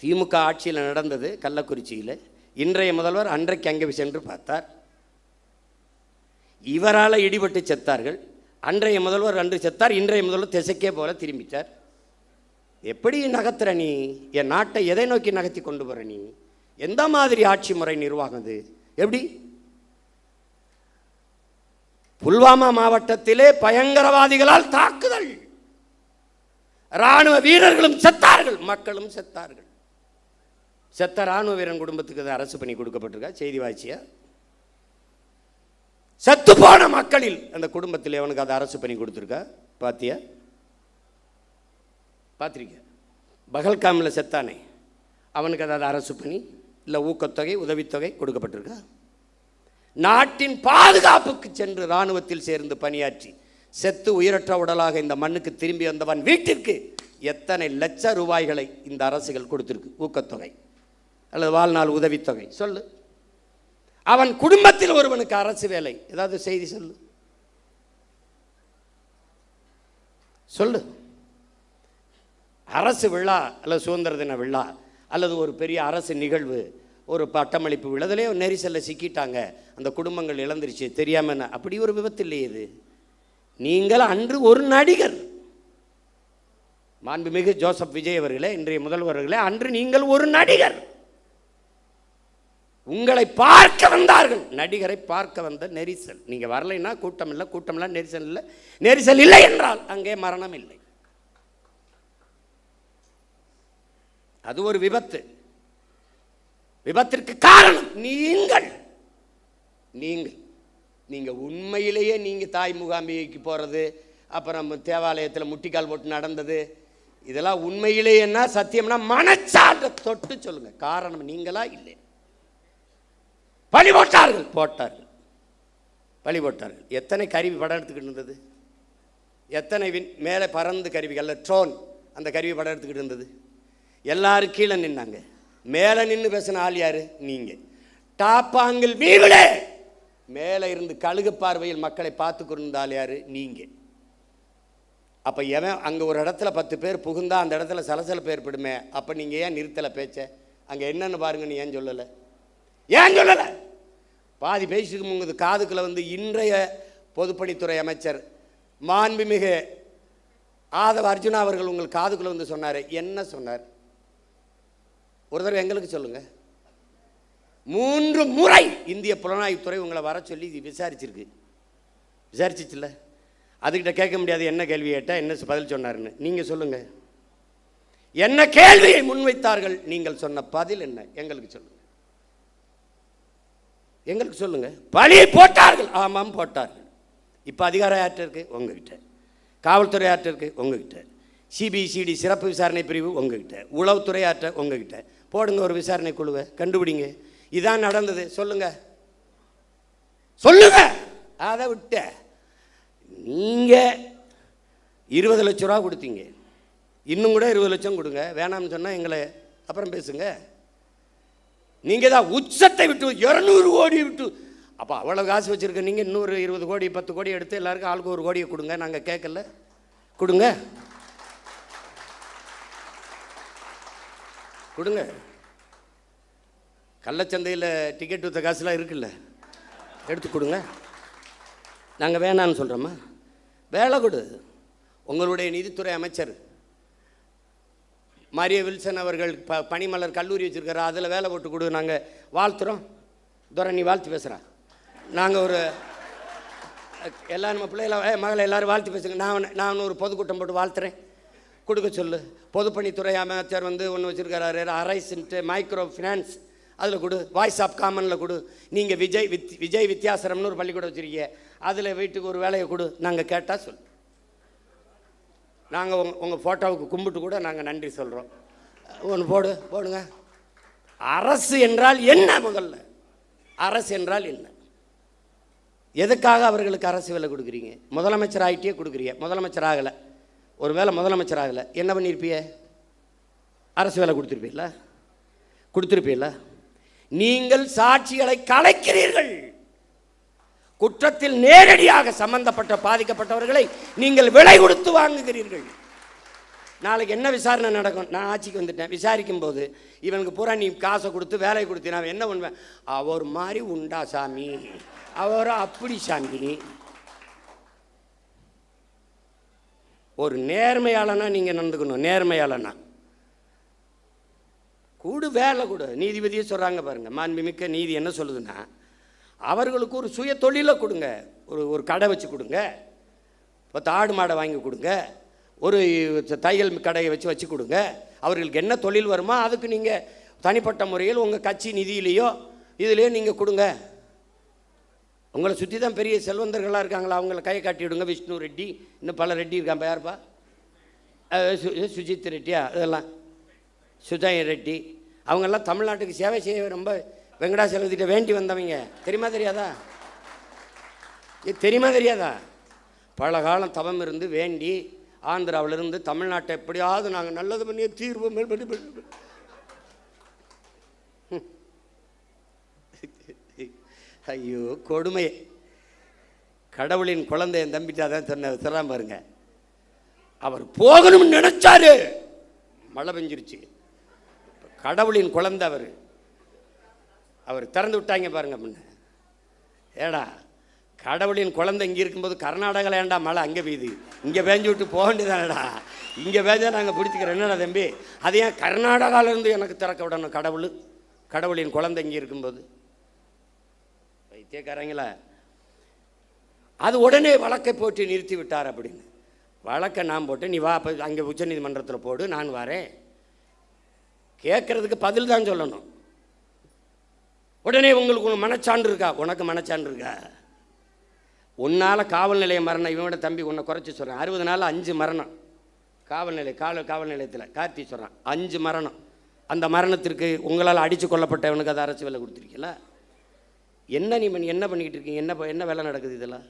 திமுக ஆட்சியில் நடந்தது கள்ளக்குறிச்சியில். இன்றைய முதல்வர் அன்றைக்கு அங்கே சென்று பார்த்தார். இவரால் இடிபட்டு செத்தார்கள். அன்றைய முதல்வர் அன்று செத்தார், இன்றைய முதல்வர் திசைக்கே போல திரும்பித்தார். எப்படி நகர்த்துற நீ? என் நாட்டை எதை நோக்கி நகர்த்தி கொண்டு போற நீ? எந்த மாதிரி ஆட்சி முறை நிர்வாகம் இது? எப்படி? புல்வாமா மாவட்டத்திலே பயங்கரவாதிகளால் தாக்குதல், ராணுவ வீரர்களும் செத்தார்கள், மக்களும் செத்தார்கள். செத்த ராணுவ வீரன் குடும்பத்துக்கு அரசு பண்ணி கொடுக்கப்பட்டிருக்கா? செய்தி வாய்ச்சியா? செத்து போன மக்களில் அந்த குடும்பத்தில் அவனுக்கு அதை அரசு பண்ணி கொடுத்துருக்கா? பாத்தியா? பார்த்திருக்க? பகல்காமில் செத்தானே, அவனுக்கு அதை அரசு பண்ணி இல்லை ஊக்கத்தொகை உதவித்தொகை கொடுக்கப்பட்டிருக்கா? நாட்டின் பாதுகாப்புக்கு சென்று இராணுவத்தில் சேர்ந்து பணியாற்றி செத்து உயிரற்ற உடலாக இந்த மண்ணுக்கு திரும்பி வந்தவன் வீட்டிற்கு எத்தனை லட்ச ரூபாய்களை இந்த அரசுகள் கொடுத்திருக்கு, ஊக்கத்தொகை அல்லது வாழ்நாள் உதவித்தொகை சொல்லு. அவன் குடும்பத்தில் ஒருவனுக்கு அரசு வேலை, ஏதாவது செய்தி சொல்லு சொல்லு. அரசு விழா அல்லது சுதந்திர தின விழா அல்லது ஒரு பெரிய அரசு நிகழ்வு, ஒரு பட்டமளிப்பு விழா, அதிலே நெரிசலில் சிக்கிட்டாங்க, அந்த குடும்பங்கள் இழந்துருச்சு தெரியாம. அப்படி ஒரு விபத்து இல்லையே இது. நீங்கள் அன்று ஒரு நடிகர், மாண்புமிகு ஜோசப் விஜய் அவர்களே, இன்றைய முதல்வர்களே, அன்று நீங்கள் ஒரு நடிகர். உங்களை பார்க்க வந்தார்கள், நடிகரை பார்க்க வந்த நெரிசல். நீங்க வரலைன்னா கூட்டம் இல்லை, கூட்டம் இல்லை, நெரிசல் இல்லை. நெரிசல் இல்லை என்றால் அங்கே மரணம் இல்லை. அது ஒரு விபத்து. விபத்திற்கு காரணம் நீங்கள். நீங்கள் நீங்க உண்மையிலேயே நீங்க தாய் முகாமிக்கு போறது, அப்புறம் தேவாலயத்தில் முட்டிக்கால் போட்டு நடந்தது, இதெல்லாம் உண்மையிலேயேன்னா சத்தியம்னா மனச்சாட்டை தொட்டு சொல்லுங்க. காரணம் நீங்களா இல்லை. பழி போட்டார்கள் போட்டார்கள் பழி போட்டார்கள். எத்தனை கருவி படம் எடுத்துக்கிட்டு இருந்தது, எத்தனை மேலே பறந்து கருவிகள், ட்ரோன், அந்த கருவி படம் எடுத்துக்கிட்டு இருந்தது. எல்லாரும் கீழே நின்னாங்க. மேலே நின்று பேசின ஆள் யாரு? நீங்க. டாப்பாங்கில் வீவிலே மேலே இருந்து கழுகு பார்வையில் மக்களை பார்த்து கொண்டிருந்தால் யாரு? நீங்க. அப்போ எவன் அங்கே ஒரு இடத்துல 10 பேர் புகுந்தா அந்த இடத்துல சலசலப்பு ஏற்படுமே, அப்போ நீங்கள் ஏன் நிறுத்தலை பேச்ச? அங்கே என்னன்னு பாருங்கன்னு ஏன் சொல்லலை? ஏன் சொல்லலை? பாதி பேசிட்டு உங்கள் காதுக்குள்ள வந்து இன்றைய பொதுப்பணித்துறை அமைச்சர் மாண்புமிகு ஆதவ அர்ஜுனா அவர்கள் உங்கள் காதுக்குள்ள வந்து சொன்னார். என்ன சொன்னார்? ஒரு தடவை எங்களுக்கு சொல்லுங்க. 3 முறை இந்திய புலனாய்வுத்துறை உங்களை வர சொல்லி விசாரிச்சிருக்கு. விசாரிச்சிச்சுல்ல? அதுக்கிட்ட கேட்க முடியாது என்ன கேள்வி கேட்டால் என்ன பதில் சொன்னாருன்னு. நீங்கள் சொல்லுங்க, என்ன கேள்வியை முன்வைத்தார்கள், நீங்கள் சொன்ன பதில் என்ன? எங்களுக்கு சொல்லுங்க, எங்களுக்கு சொல்லுங்க. பழி போட்டார்கள், ஆமாம் போட்டார்கள். இப்போ அதிகாரம் யார்கிட்ட இருக்கு? உங்ககிட்ட. காவல்துறை யார்கிட்ட இருக்கு? உங்ககிட்ட. சிபிசிடி சிறப்பு விசாரணை பிரிவு உங்ககிட்ட. உளவுத்துறை யார்கிட்ட? உங்ககிட்ட. போடுங்க ஒரு விசாரணை குழுவை, கண்டுபிடிங்க இதான் நடந்தது. சொல்லுங்க சொல்லுங்க. அதை விட்ட நீங்க 20 லட்ச ரூபா கொடுத்தீங்க, இன்னும் கூட 20 லட்சம் கொடுங்க, வேணாம்னு சொன்னால் எங்களை அப்புறம் பேசுங்க. நீங்கள் தான் உச்சத்தை விட்டு 200 கோடி விட்டு, அப்போ அவ்வளோ காசு வச்சுருக்க நீங்கள் இன்னொரு 20 கோடி 10 கோடி எடுத்து எல்லாருக்கும் ஆளுக்கு 1 கோடியை கொடுங்க. நாங்கள் கேட்கல, கொடுங்க கொடுங்க. கள்ளச்சந்தையில் டிக்கெட் விற்ற காசுலாம் இருக்குல்ல, எடுத்து கொடுங்க. நாங்கள் வேணான்னு சொல்கிறோமா? வேலை கொடு. உங்களுடைய நிதித்துறை அமைச்சர் மாரிய வில்சன் அவர்கள் பனிமலர் கல்லூரி வச்சுருக்காரு, அதில் வேலை போட்டு கொடு. நாங்கள் வாழ்த்துறோம். துரை நீ வாழ்த்து பேசுகிறா. நாங்கள் ஒரு எல்லோரும் நம்ம பிள்ளைகளை மகளை எல்லோரும் வாழ்த்து பேசுங்க. நான் ஒரு பொதுக்கூட்டம் போட்டு வாழ்த்துறேன், கொடுக்க சொல்லு. பொதுப்பணித்துறை அமைச்சர் வந்து ஒன்று வச்சுருக்காரு, அரைஸ்ன்ட்டு மைக்ரோ ஃபினான்ஸ், அதில் கொடு. வாய்ஸ் ஆஃப் காமனில் கொடு. நீங்கள் விஜய் வித்யாசரம்னு ஒரு பள்ளிக்கூடம் வச்சுருக்கீங்க, அதில் வீட்டுக்கு ஒரு வேலையை கொடு. நாங்கள் கேட்டால் சொல். நாங்கள் உங்கள் ஃபோட்டோவுக்கு கும்பிட்டு கூட நாங்கள் நன்றி சொல்கிறோம். ஒன்று போடுங்க. அரசு என்றால் என்ன? முதல்ல அரசு என்றால் என்ன? எதுக்காக அவர்களுக்கு அரசு வேலை கொடுக்குறீங்க? முதலமைச்சர் ஆகிட்டே கொடுக்குறீங்க. முதலமைச்சர் ஆகலை, ஒரு வேளை முதலமைச்சர் ஆகலை, என்ன பண்ணியிருப்பிய? அரசு வேலை கொடுத்துருப்பீல்ல? நீங்கள் சாட்சிகளை கலைக்கிறீர்கள். குற்றத்தில் நேரடியாக சம்பந்தப்பட்ட பாதிக்கப்பட்டவர்களை நீங்கள் விலை கொடுத்து வாங்குகிறீர்கள். நாளைக்கு என்ன விசாரணை நடக்கும்? நான் ஆட்சிக்கு வந்துட்டேன், விசாரிக்கும் போது இவனுக்கு பூரா நீ காசை கொடுத்து வேலை கொடுத்து நான் என்ன பண்ணுவேன்? அவர் மாதிரி உண்டா சாமி, அவர் அப்படி சாமி. ஒரு நேர்மையாளனா நீங்கள் நடந்துக்கணும். நேர்மையாளனா கூடு, வேலை கொடு. நீதிபதியே சொல்கிறாங்க பாருங்க, மாண்புமிக்க நீதி என்ன சொல்லுதுன்னா, அவர்களுக்கு ஒரு சுய தொழிலை கொடுங்க. ஒரு கடை வச்சு கொடுங்க, 10 ஆடு மாடை வாங்கி கொடுங்க, ஒரு தையல் கடையை வச்சு கொடுங்க. அவர்களுக்கு என்ன தொழில் வருமோ அதுக்கு நீங்கள் தனிப்பட்ட முறையில் உங்கள் கட்சி நிதியிலையோ இதுலேயோ நீங்கள் கொடுங்க. உங்களை சுற்றி தான் பெரிய செல்வந்தர்களாக இருக்காங்களா, அவங்கள கையை காட்டி விடுங்க. விஷ்ணு ரெட்டி, இன்னும் பல ரெட்டி இருக்கான். யாருப்பா? சுஜித் ரெட்டியா, இதெல்லாம் சுஜய் ரெட்டி, அவங்கெல்லாம் தமிழ்நாட்டுக்கு சேவை செய்ய ரொம்ப வெங்கடாசலத்திட்ட வேண்டி வந்தவங்க தெரியுமா தெரியாதா? தெரியுமா தெரியாதா? பல காலம் தவம் இருந்து வேண்டி ஆந்திராவிலிருந்து தமிழ்நாட்டை எப்படியாவது நாங்கள் நல்லது பண்ணி தீர்வு மேல் பண்ணி ஐயோ கொடுமை. கடவுளின் குழந்தை என் தம்பிட்டா தான் சொல்றான் பாருங்க. அவர் போகணும்னு நினைச்சாரு, மழை பெஞ்சிருச்சு. கடவுளின் குழந்தை அவர் திறந்து விட்டாங்க பாருங்க. முன்ன ஏடா கடவுளின் குழந்தை இங்கே இருக்கும்போது கர்நாடகாவில் ஏண்டா மழை அங்கே பெய்யுது, இங்கே பேஞ்சு விட்டு போக வேண்டியதானடா, இங்கே பேஞ்சா நாங்கள் பிடிச்சிக்கிறோம் என்னடா தம்பி, அது ஏன் கர்நாடகாவிலேருந்து எனக்கு திறக்க விடணும் கடவுளின் குழந்தை இங்கே இருக்கும்போது? வைத்தியக்காரங்களா, அது உடனே வழக்கை போட்டு நிறுத்தி விட்டார் அப்படின்னு. வழக்கை நான் போட்டு நீ வா, அப்போ அங்கே உச்சநீதிமன்றத்தில் போடு, நான் வரேன். கேட்கறதுக்கு பதில் தான் சொல்லணும். உடனே உங்களுக்கு மனச்சான்று இருக்கா? உனக்கு மனச்சான்று இருக்கா? உன்னால் காவல் நிலைய மரணம், இவனோட தம்பி உன்னை குறைச்சி சொல்கிறேன், 60 நாள் 5 மரணம் காவல் நிலையத்தில் கார்த்தி சொல்கிறான், 5 மரணம். அந்த மரணத்திற்கு உங்களால் அடித்து கொல்லப்பட்டவனுக்கு அதை அரசு வேலை கொடுத்துருக்கீங்களா? என்ன நீ என்ன பண்ணிக்கிட்டு இருக்கீங்க? என்ன வேலை நடக்குது இதெல்லாம்?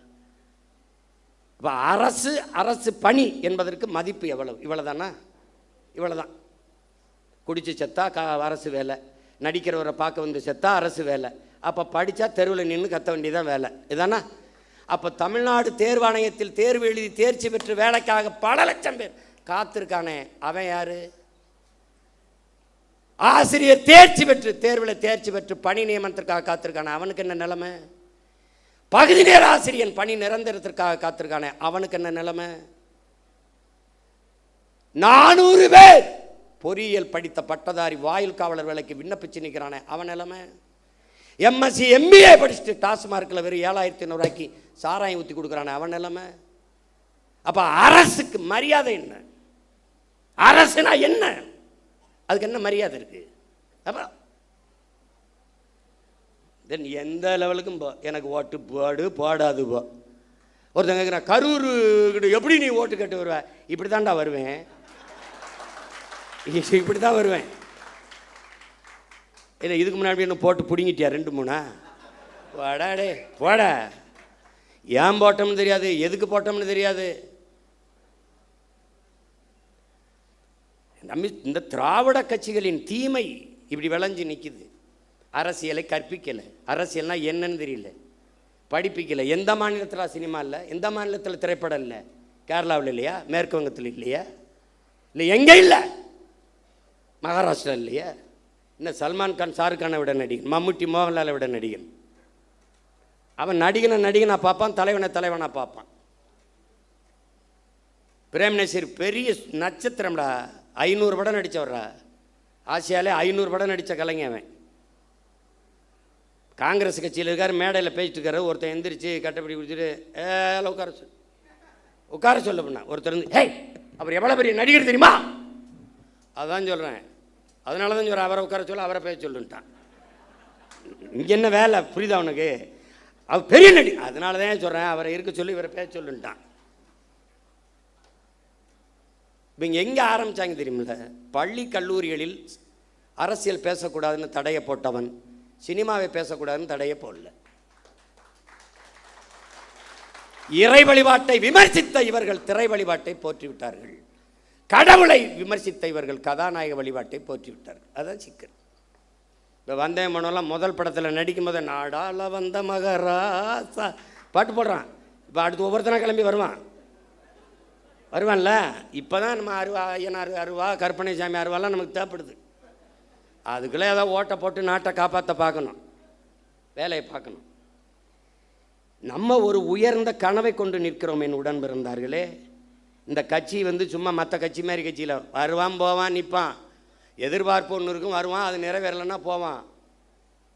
இப்போ அரசு பணி என்பதற்கு மதிப்பு எவ்வளவு? இவ்வளோதானா? இவ்வளோதான். குடிச்சு செத்தா அரசு வேலை, நடிக்கிறவரை பார்க்க வந்து செத்தா அரசு வேலை, அப்போ படித்தா தெருவில் நின்று கத்த வேண்டியதான் வேலை, இதானா? அப்போ தமிழ்நாடு தேர்வாணையத்தில் தேர்வு எழுதி தேர்ச்சி பெற்று வேலைக்காக பல லட்சம் பேர் காத்திருக்கானே, அவன் யாரு? ஆசிரியர் தேர்ச்சி பெற்று தேர்வில் தேர்ச்சி பெற்று பணி நியமனத்திற்காக காத்திருக்கானே, அவனுக்கு என்ன நிலைமை? பகுதி நேர ஆசிரியன் பணி நிரந்தரத்திற்காக காத்திருக்கானே, அவனுக்கு என்ன நிலைமை? 400 பேர் பொறியியல் படித்த பட்டதாரி வாயில் காவலர் வேலைக்கு விண்ணப்பிச்சு நிற்கிறானே, அவன் நிலைமை? எம்எஸ்சி எம்பிஏ படிச்சுட்டு டாஸ்மார்க்கில் வெறும் 7,500 ரூபாய்க்கு சாராயம் ஊற்றி கொடுக்குறானே, அவன் நிலைமை? அப்போ அரசுக்கு மரியாதை என்ன? அரசுனா என்ன? அதுக்கு என்ன மரியாதை இருக்கு? அப்புறம் தென் எந்த லெவலுக்கும் போ, எனக்கு ஓட்டு போடு போடாது போ. ஒருத்தங்க கேட்குறேன், கரூர் எப்படி நீ ஓட்டு கேட்டு வருவ? இப்படி தான்டா வருவேன், இப்படி தான் வருவேன். இல்லை இதுக்கு முன்னாடி என்ன போட்டு பிடிங்கிட்டியா 2-3? வாடாடே போட. ஏன் போட்டோம்னு தெரியாது, எதுக்கு போட்டோம்னு தெரியாது. நம்ம இந்த திராவிட கட்சிகளின் தீமை இப்படி விளைஞ்சு நிற்கிது. அரசியலை கற்பிக்கலை, அரசியல்னா என்னன்னு தெரியல, படிப்பிக்கலை. எந்த மாநிலத்தில் சினிமா இல்லை, எந்த மாநிலத்தில் திரைப்படம் இல்லை? கேரளாவில் இல்லையா? மேற்கு வங்கத்தில் இல்லையா? இல்லை எங்கே இல்லை? மகாராஷ்டிரா இல்லையா? இன்னும் சல்மான் கான் ஷாருக் கானை விட நடிகன், மம்முட்டி மோகன்லாலை விட நடிகன். அவன் நடிகனை பார்ப்பான், தலைவனை பார்ப்பான். பிரேம் நசீர் பெரிய நட்சத்திரம்டா, 500 படம் நடித்தவர்றா, ஆசியாலே 500 படம் நடித்த கலைஞன் அவன். காங்கிரஸ் கட்சியில் இருக்கார், மேடையில் பேசிட்டு இருக்காரு. ஒருத்தன் எந்திரிச்சு கட்டப்படி குடிச்சிட்டு உட்கார சொல்ல பண்ண ஒருத்தர் வந்து, ஹே அவர் எவ்வளோ பெரிய நடிகர் தெரியுமா? அதான் சொல்கிறேன், அதனால தான் சொல்கிறேன், அவரை உட்கார சொல்ல, அவரை பேச சொல்லுன்ட்டான். இங்கே என்ன வேலை புரியுதா அவனுக்கு? அவர் பெரிய நடி, அதனால தான் சொல்கிறேன், அவரை இருக்க சொல்லி இவரை பேச சொல்லுன்ட்டான். இப்போ இங்கே எங்கே ஆரம்பித்தாங்க தெரியுமில்ல? பள்ளி கல்லூரிகளில் அரசியல் பேசக்கூடாதுன்னு தடையை போட்டவன் சினிமாவை பேசக்கூடாதுன்னு தடையை போடல. இறை வழிபாட்டை விமர்சித்த இவர்கள் திரை வழிபாட்டை போற்றிவிட்டார்கள். கடவுளை விமர்சித்த இவர்கள் கதாநாயக வழிபாட்டை போற்றிவிட்டார்கள். அதுதான் சிக்கல். இப்போ வந்தே மனோலாம் முதல் படத்தில் நடிக்கும் போது நாடால வந்த மகராசா பாட்டு போடுறான். இப்போ அடுத்து ஒவ்வொருத்தனா கிளம்பி வருவான்ல. இப்போ தான் நம்ம ஐயனார் அருவா, கற்பனை சாமி அருவாலாம் நமக்கு தேவைப்படுது. அதுக்குள்ளே ஏதாவது ஓட்டை போட்டு நாட்டை காப்பாற்ற பார்க்கணும், வேலையை பார்க்கணும். நம்ம ஒரு உயர்ந்த கனவை கொண்டு நிற்கிறோம் என் உடன் பிறந்தார்களே. இந்த கட்சி சும்மா மற்ற கட்சி மாதிரி கட்சியில் வருவான் போவான் நிற்பான், எதிர்பார்ப்பு ஒன்று இருக்கும், வருவான், அது நிறைவேறலைன்னா போவான்.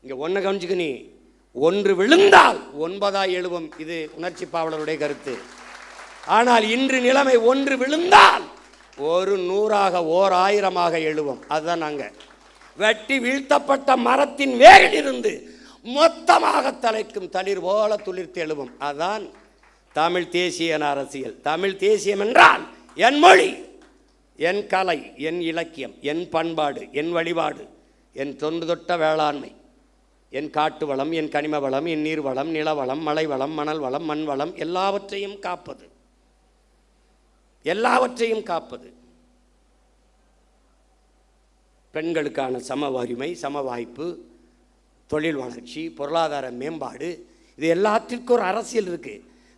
இங்கே ஒன்று கவனிச்சுக்க, நீ ஒன்று விழுந்தால் 9 எழுவும். இது உணர்ச்சி பாவலருடைய கருத்து. ஆனால் இன்று நிலைமை ஒன்று விழுந்தால் 100 ஓர் 1000 எழுவும். அதுதான் நாங்கள் வெட்டி வீழ்த்தப்பட்ட மரத்தின் வேரிலிருந்து மொத்தமாக தலைக்கும் தளிர் போல துளிர்த்து எழுவும். அதுதான் தமிழ் தேசிய அரசியல். தமிழ் தேசியம் என்றால் என் மொழி, என் கலை, என் இலக்கியம், என் பண்பாடு, என் வழிபாடு, என் தொன்று தொட்ட வேளாண்மை, என் காட்டு வளம், என் கனிம வளம், என் நீர் வளம், நில வளம், மலை வளம், மணல் வளம், மண் வளம், எல்லாவற்றையும் காப்பது, எல்லாவற்றையும் காப்பது. பெண்களுக்கான சம உரிமை, சம வாய்ப்பு, தொழில் வளர்ச்சி, பொருளாதார மேம்பாடு, இது எல்லாத்திற்கும் ஒரு அரசியல் இருக்கு.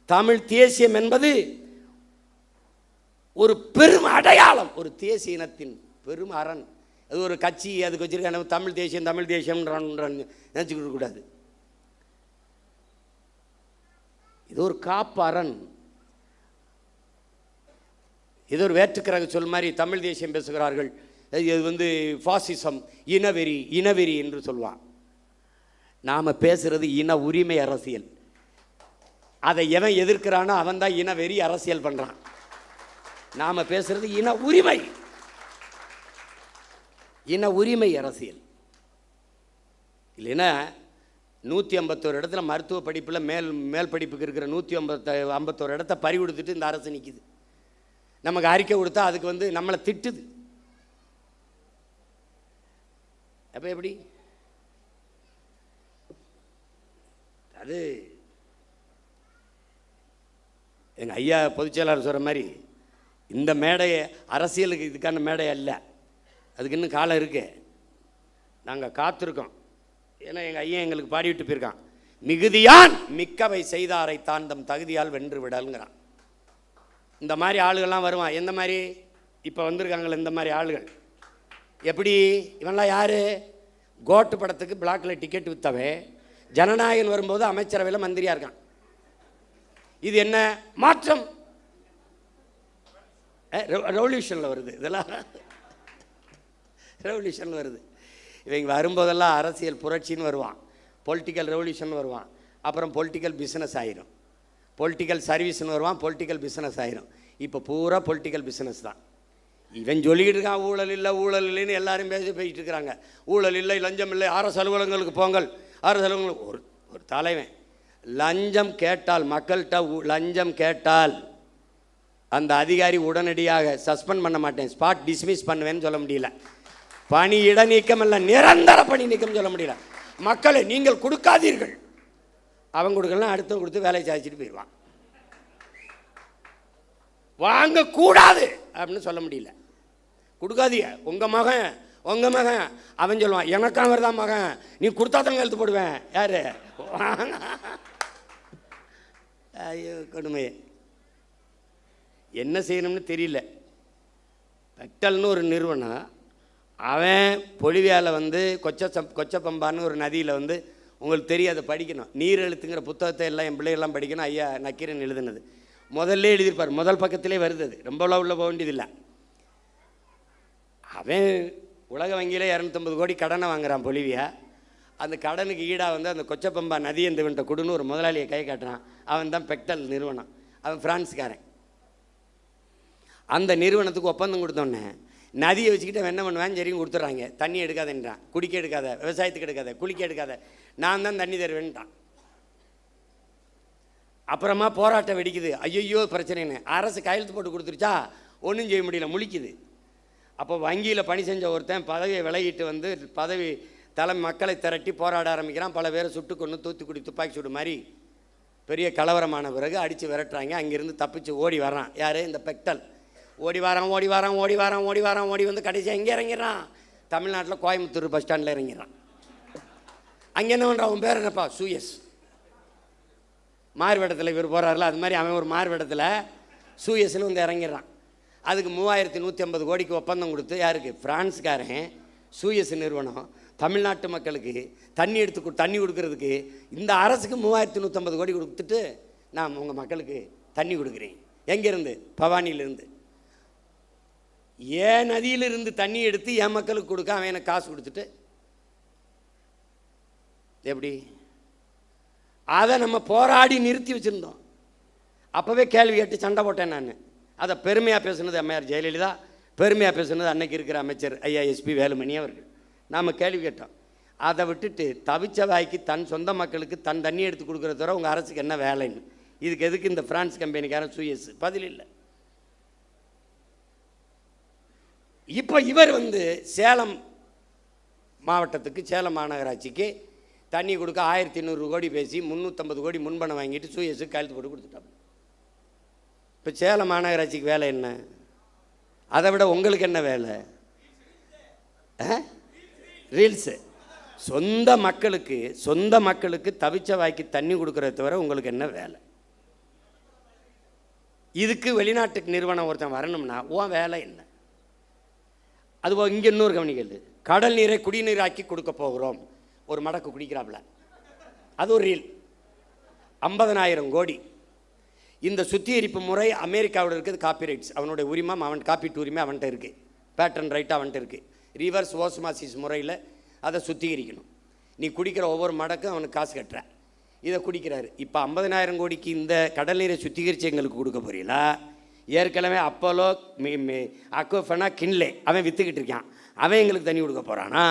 தமிழ் தேசியம் என்பது ஒரு பெரும் அடையாளம், ஒரு தேசிய இனத்தின் பெரும் அரண். அது ஒரு கட்சி அதுக்கு வச்சிருக்க தமிழ் தேசியம் தமிழ் தேசியம் நினச்சிக்கிட்டு கூடாது. இது ஒரு காப்பு அரண். இது ஒரு வேற்றுக்கிரக சொல் மாதிரி தமிழ் தேசியம் பேசுகிறார்கள். இது ஃபாசிசம், இனவெறி, இனவெறி என்று சொல்லுவான். நாம் பேசுறது இன உரிமை அரசியல். அதை எவன் எதிர்க்கிறானோ அவன் தான் இனவெறி அரசியல் பண்ணுறான். நாம் பேசுறது இன உரிமை, இன உரிமை அரசியல். இல்லைன்னா 151 இடத்துல மருத்துவ படிப்பில் மேல் படிப்புக்கு இருக்கிற 151 இடத்த பறி கொடுத்துட்டு இந்த அரசு நிற்கிது. நமக்கு அறிக்கை கொடுத்தா அதுக்கு நம்மளை திட்டுது. அப்போ எப்படி? அது எங்கள் ஐயா பொதுச்செயலாளர் சொல்கிற மாதிரி இந்த மேடையை அரசியலுக்கு இதுக்கான மேடை அல்ல. அதுக்கு இன்னும் காலம் இருக்கு. நாங்கள் காத்திருக்கோம். ஏன்னா எங்கள் ஐயா எங்களுக்கு பாடிவிட்டு போயிருக்கான், மிகுதியான் மிக்கவை செய்தாரை தாண்டம் தகுதியால் வென்று விடல்ங்கிறான். இந்த மாதிரி ஆளுகள்லாம் வருவான். எந்த மாதிரி இப்போ வந்திருக்காங்களே இந்த மாதிரி ஆளுகள். எப்படி? இவன்லாம் யார்? கோட்டு படத்துக்கு பிளாக்ல டிக்கெட் விற்றவே ஜனநாயகன் வரும்போது அமைச்சரவையில் மந்திரியாக இருக்கான். இது என்ன மாற்றம்? ரெவல்யூஷனில் வருது. இதெல்லாம் ரெவல்யூஷன் வருது. இவங்க வரும்போதெல்லாம் அரசியல் புரட்சின்னு வருவான், பொலிட்டிக்கல் ரெவல்யூஷன் வருவான், அப்புறம் பொலிட்டிக்கல் பிஸ்னஸ் ஆயிரும், பொலிட்டிக்கல் சர்வீஸ்னு வருவான், பொலிட்டிக்கல் பிஸ்னஸ் ஆயிரும். இப்போ பூரா பொலிட்டிக்கல் பிஸ்னஸ் தான். இவன் சொல்லிக்கிட்டு இருக்கான் ஊழல் இல்லை ஊழல் இல்லைன்னு எல்லாரும் போயிட்டு இருக்கிறாங்க. ஊழல் இல்லை, லஞ்சம் இல்லை, அரசு அலுவலகங்களுக்கு போங்கள், அரசு அலுவலகங்களுக்கு. ஒரு தலைவன் லஞ்சம் கேட்டால், மக்கள்கிட்ட லஞ்சம் கேட்டால் அந்த அதிகாரி உடனடியாக சஸ்பெண்ட் பண்ண மாட்டேன், ஸ்பாட் டிஸ்மிஸ் பண்ணுவேன்னு சொல்ல முடியல. பணி இடைநீக்கம் இல்லை, நிரந்தர பணி நீக்கம் சொல்ல முடியல. மக்களை நீங்கள் கொடுக்காதீர்கள், அவன் கொடுக்கலாம், அடுத்த கொடுத்து வேலையை சாதிச்சுட்டு போயிடுவான். வாங்கக்கூடாது அப்படின்னு சொல்ல முடியல. கொடுக்காதீங்க, உங்கள் மகன் உங்கள் மகன், அவன் சொல்லுவான் எனக்கு அவர் தான் மகன், நீ கொடுத்தா தான் எழுத்து போடுவேன். யார்? ஐயோ கொடுமையே, என்ன செய்யணும்னு தெரியல. பெக்டல்னு ஒரு நிறுவனம், அவன் பொலிவியாவில் கொச்சப்பம்பான்னு ஒரு நதியில் உங்களுக்கு தெரியும், அதை படிக்கணும். நீர் எழுத்துங்கிற புத்தகத்தை எல்லாம் என் பிள்ளைகள்லாம் படிக்கணும். ஐயா நக்கீரன் எழுதுனது முதல்ல எழுதியிருப்பார், முதல் பக்கத்திலே வருது, அது ரொம்ப உள்ள போக வேண்டியதில்லை. அவன் உலக வங்கியில் 250 கோடி கடனை வாங்குறான் பொலிவியா. அந்த கடனுக்கு ஈடாக அந்த கொச்சப்பம்பா நதி எந்தவன்ட்ட கொடுன்னு ஒரு முதலாளியை கை காட்டுறான். அவன் தான் பெக்டல் நிறுவனம், அவன் பிரான்ஸ்காரன். அந்த நிறுவனத்துக்கு ஒப்பந்தம் கொடுத்தோன்னே நதியை வச்சுக்கிட்டு அவன் என்ன பண்ணுவான், சரியும் கொடுத்துட்றாங்க. தண்ணி எடுக்காதன்றான், குடிக்க எடுக்காத, விவசாயத்துக்கு எடுக்காத, குளிக்க எடுக்காத, நான் தான் தண்ணி தருவேன்ட்டான். அப்புறமா போராட்டம் வெடிக்குது. ஐயோ பிரச்சனைன்னு அரசு கையெழுத்து போட்டு கொடுத்துருச்சா, ஒன்றும் செய்ய முடியல, முழிக்குது. அப்போ வங்கியில் பணி செஞ்ச ஒருத்தன் பதவியை விலகிட்டு பதவி மக்களை திரட்டி போராட ஆரம்பிக்கிறான். பல பேரை சுட்டு கொண்டு தூத்துக்குடி துப்பாக்கி சூடு மாதிரி பெரிய கலவரமான பிறகு அடித்து விரட்டுறாங்க. அங்கேருந்து தப்பிச்சு ஓடி வரான். யார்? இந்த பெக்டல். ஓடி வந்து கடைசியாக எங்கே இறங்கிடுறான்? தமிழ்நாட்டில் கோயம்புத்தூர் பஸ் ஸ்டாண்டில் இறங்கிடுறான். அங்கே என்ன பண்ணுறான்? அவன் பேர் என்னப்பா? சூயஸ். மார்வேடத்தில் இவர் போகிறாரில்ல, அது மாதிரி அவன் ஒரு மார்வேடத்தில் சூயஸ்ன்னு இறங்கிடுறான். அதுக்கு 3150 கோடிக்கு ஒப்பந்தம் கொடுத்து, யாருக்கு? பிரான்ஸ்காரன் சூயஸ் நிறுவனம் தமிழ்நாட்டு மக்களுக்கு தண்ணி கொடுக்கறதுக்கு இந்த அரசுக்கு 3150 கோடி கொடுத்துட்டு, நான் உங்கள் மக்களுக்கு தண்ணி கொடுக்குறேன். எங்கேருந்து? பவானியிலிருந்து. ஏன் நதியிலிருந்து தண்ணி எடுத்து என் மக்களுக்கு கொடுக்க அவன் எனக்கு காசு கொடுத்துட்டு எப்படி? அதை நம்ம போராடி நிறுத்தி வச்சுருந்தோம். அப்போவே கேள்வி கேட்டு சண்டை போட்டேன் நான். அதை பெருமையாக பேசுனது அம்மையார் ஜெயலலிதா, பெருமையாக பேசுனது அன்னைக்கு இருக்கிற அமைச்சர் ஐயா எஸ்பி வேலுமணி அவர்கள். நாம் கேள்வி கேட்டோம். அதை விட்டுட்டு தவிச்ச வாய்க்கு தன் சொந்த மக்களுக்கு தண்ணி எடுத்து கொடுக்குறத தவிர உங்கள் அரசுக்கு என்ன வேலைன்னு, இதுக்கு எதுக்கு இந்த பிரான்ஸ் கம்பெனிக்காரன் சூயஸ்? பதில் இல்லை. இப்போ இவர் சேலம் மாவட்டத்துக்கு, சேலம் மாநகராட்சிக்கு தண்ணி கொடுக்க 1200 கோடி பேசி 350 கோடி முன்பணம் வாங்கிட்டு சூயஸுக்கு கையெழுத்து போட்டு கொடுத்துட்டாங்க. இப்போ சேலம் மாநகராட்சிக்கு வேலை என்ன? அதை விட உங்களுக்கு என்ன வேலை? ரீல்ஸு. சொந்த மக்களுக்கு தவிச்ச வாய்க்கு தண்ணி கொடுக்கறத தவிர உங்களுக்கு என்ன வேலை? இதுக்கு வெளிநாட்டுக்கு நிறுவனம் ஒருத்தன் வரணும்னா உன் வேலை என்ன? அதுபோல் இங்கே இன்னொரு கவனிக்கல், கடல் நீரை குடிநீராக்கி கொடுக்க போகிறோம், ஒரு மடக்கு குடிக்கிறாப்புல, அது ஒரு ரீல். 50,000 கோடி. இந்த சுத்திகரிப்பு முறை அமெரிக்காவோட இருக்குது. காப்பிரைட்ஸ் அவனுடைய உரிமை, அவன் காப்பீட்டு உரிமை அவன்கிட்ட இருக்குது, பேட்டன் ரைட் அவன்கிட்ட இருக்குது. ரிவர்ஸ் ஓஸ்மாசிஸ் முறையில் அதை சுத்திகரிக்கணும். நீ குடிக்கிற ஒவ்வொரு மடக்கும் அவனுக்கு காசு கட்டுற, இதை குடிக்கிறாரு. இப்போ 50,000 கோடிக்கு இந்த கடல் நீரை சுத்திகரித்து எங்களுக்கு கொடுக்க போறீங்களா? ஏற்கனவே அப்போலோ அக்வஃபனா கின்லே அவன் விற்றுக்கிட்டு இருக்கான், அவன் எங்களுக்கு தண்ணி கொடுக்க போகிறானா?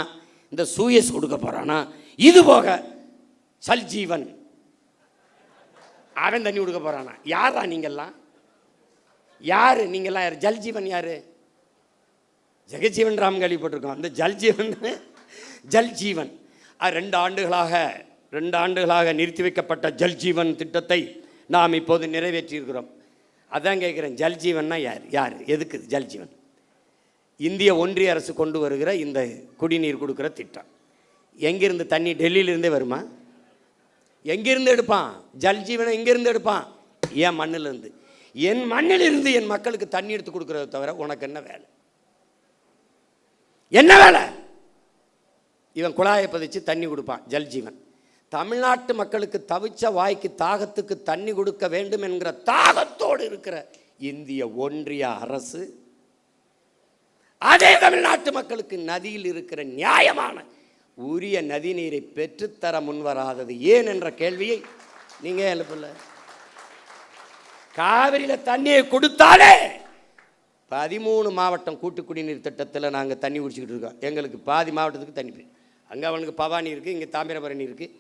இந்த சூயஸ் கொடுக்க போகிறானா? இது போக சல்ஜீவன் அவன் தண்ணி கொடுக்க போகிறானா? யாரா நீங்கள்லாம்? யார் நீங்கள்லாம்? யார்? ஜல்ஜீவன் யார்? ஜெகஜீவன் ராம் கேள்விப்பட்டிருக்கோம். அந்த ஜல்ஜீவன் 2 ஆண்டுகளாக நிறுத்தி வைக்கப்பட்ட ஜல்ஜீவன் திட்டத்தை நாம் இப்போது நிறைவேற்றியிருக்கிறோம். அதான் கேட்குறேன், ஜல்ஜீவன்னா யார்? எதுக்கு ஜல்ஜீவன்? இந்திய ஒன்றிய அரசு கொண்டு வருகிற இந்த குடிநீர் கொடுக்குற திட்டம். எங்கேருந்து தண்ணி? டெல்லியிலிருந்தே வருமா? எங்கேருந்து எடுப்பான் ஜல்ஜீவனை? எங்கேருந்து எடுப்பான்? என் மண்ணிலிருந்து. என் மண்ணிலிருந்து என் மக்களுக்கு தண்ணி எடுத்து கொடுக்குறத தவிர உனக்கு என்ன வேலை? என்ன வேலை? இவன் குழாயை பதிச்சு தண்ணி கொடுப்பான், ஜல்ஜீவன். தமிழ்நாட்டு மக்களுக்கு தவிச்ச வாய்க்கு தாகத்துக்கு தண்ணி கொடுக்க வேண்டும் என்கிற தாகத்தோடு இருக்கிற இந்திய ஒன்றிய அரசு அதே தமிழ்நாட்டு மக்களுக்கு நதியில் இருக்கிற நியாயமான உரிய நதி நீரை பெற்றுத்தர முன்வராதது ஏன் என்ற கேள்வியை நீங்க எழுப்பல. காவிரியில் தண்ணியை கொடுத்தாலே 13 மாவட்டம் கூட்டு குடிநீர் திட்டத்தில் நாங்கள் தண்ணி குடிச்சிக்கிட்டு இருக்கோம். எங்களுக்கு பாதி மாவட்டத்துக்கு தண்ணி போய், அங்கே அவனுக்கு பவானி இருக்குது, இங்கே தாமிரபரணி இருக்குது.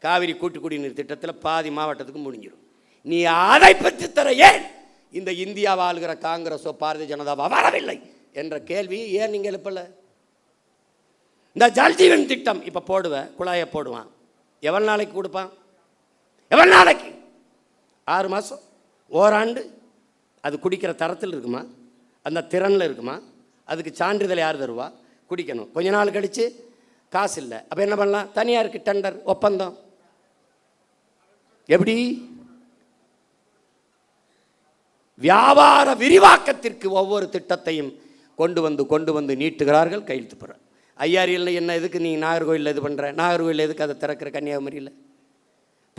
காவிரி கூட்டு குடிநீர் திட்டத்தில் பாதி மாவட்டத்துக்கு முடிஞ்சிடும். நீ அதை பற்றி தர ஏன் இந்த இந்தியாவை ஆளுகிற காங்கிரஸோ பாரதிய ஜனதாவோ வரவில்லை என்ற கேள்வியை ஏன் நீங்கள் எழுப்பல? இந்த ஜல்ஜீவன் திட்டம் இப்போ போடுவேன், குழாயை போடுவான், எவ்வளோ நாளைக்கு கொடுப்பான்? எவ்வளோ நாளைக்கு? 6 மாதம், ஓராண்டு. அது குடிக்கிற தரத்தில் இருக்குமா? அந்த திறனில் இருக்குமா? அதுக்கு சான்றிதழ் யார் தருவா? குடிக்கணும். கொஞ்ச நாள் கழித்து காசு இல்லை, அப்போ என்ன பண்ணலாம்? தனியாருக்கு டெண்டர், ஒப்பந்தம். எப்படி? வியாபார விரிவாக்கத்திற்கு ஒவ்வொரு திட்டத்தையும் கொண்டு வந்து நீட்டுகிறார்கள், கையெழுத்து போகிற. ஐயாரியில் என்ன எதுக்கு நீ நாகர்கோயிலில் இது பண்ணுற? நாகர்கோயில் எதுக்கு அதை திறக்கிற? கன்னியாகுமரியில்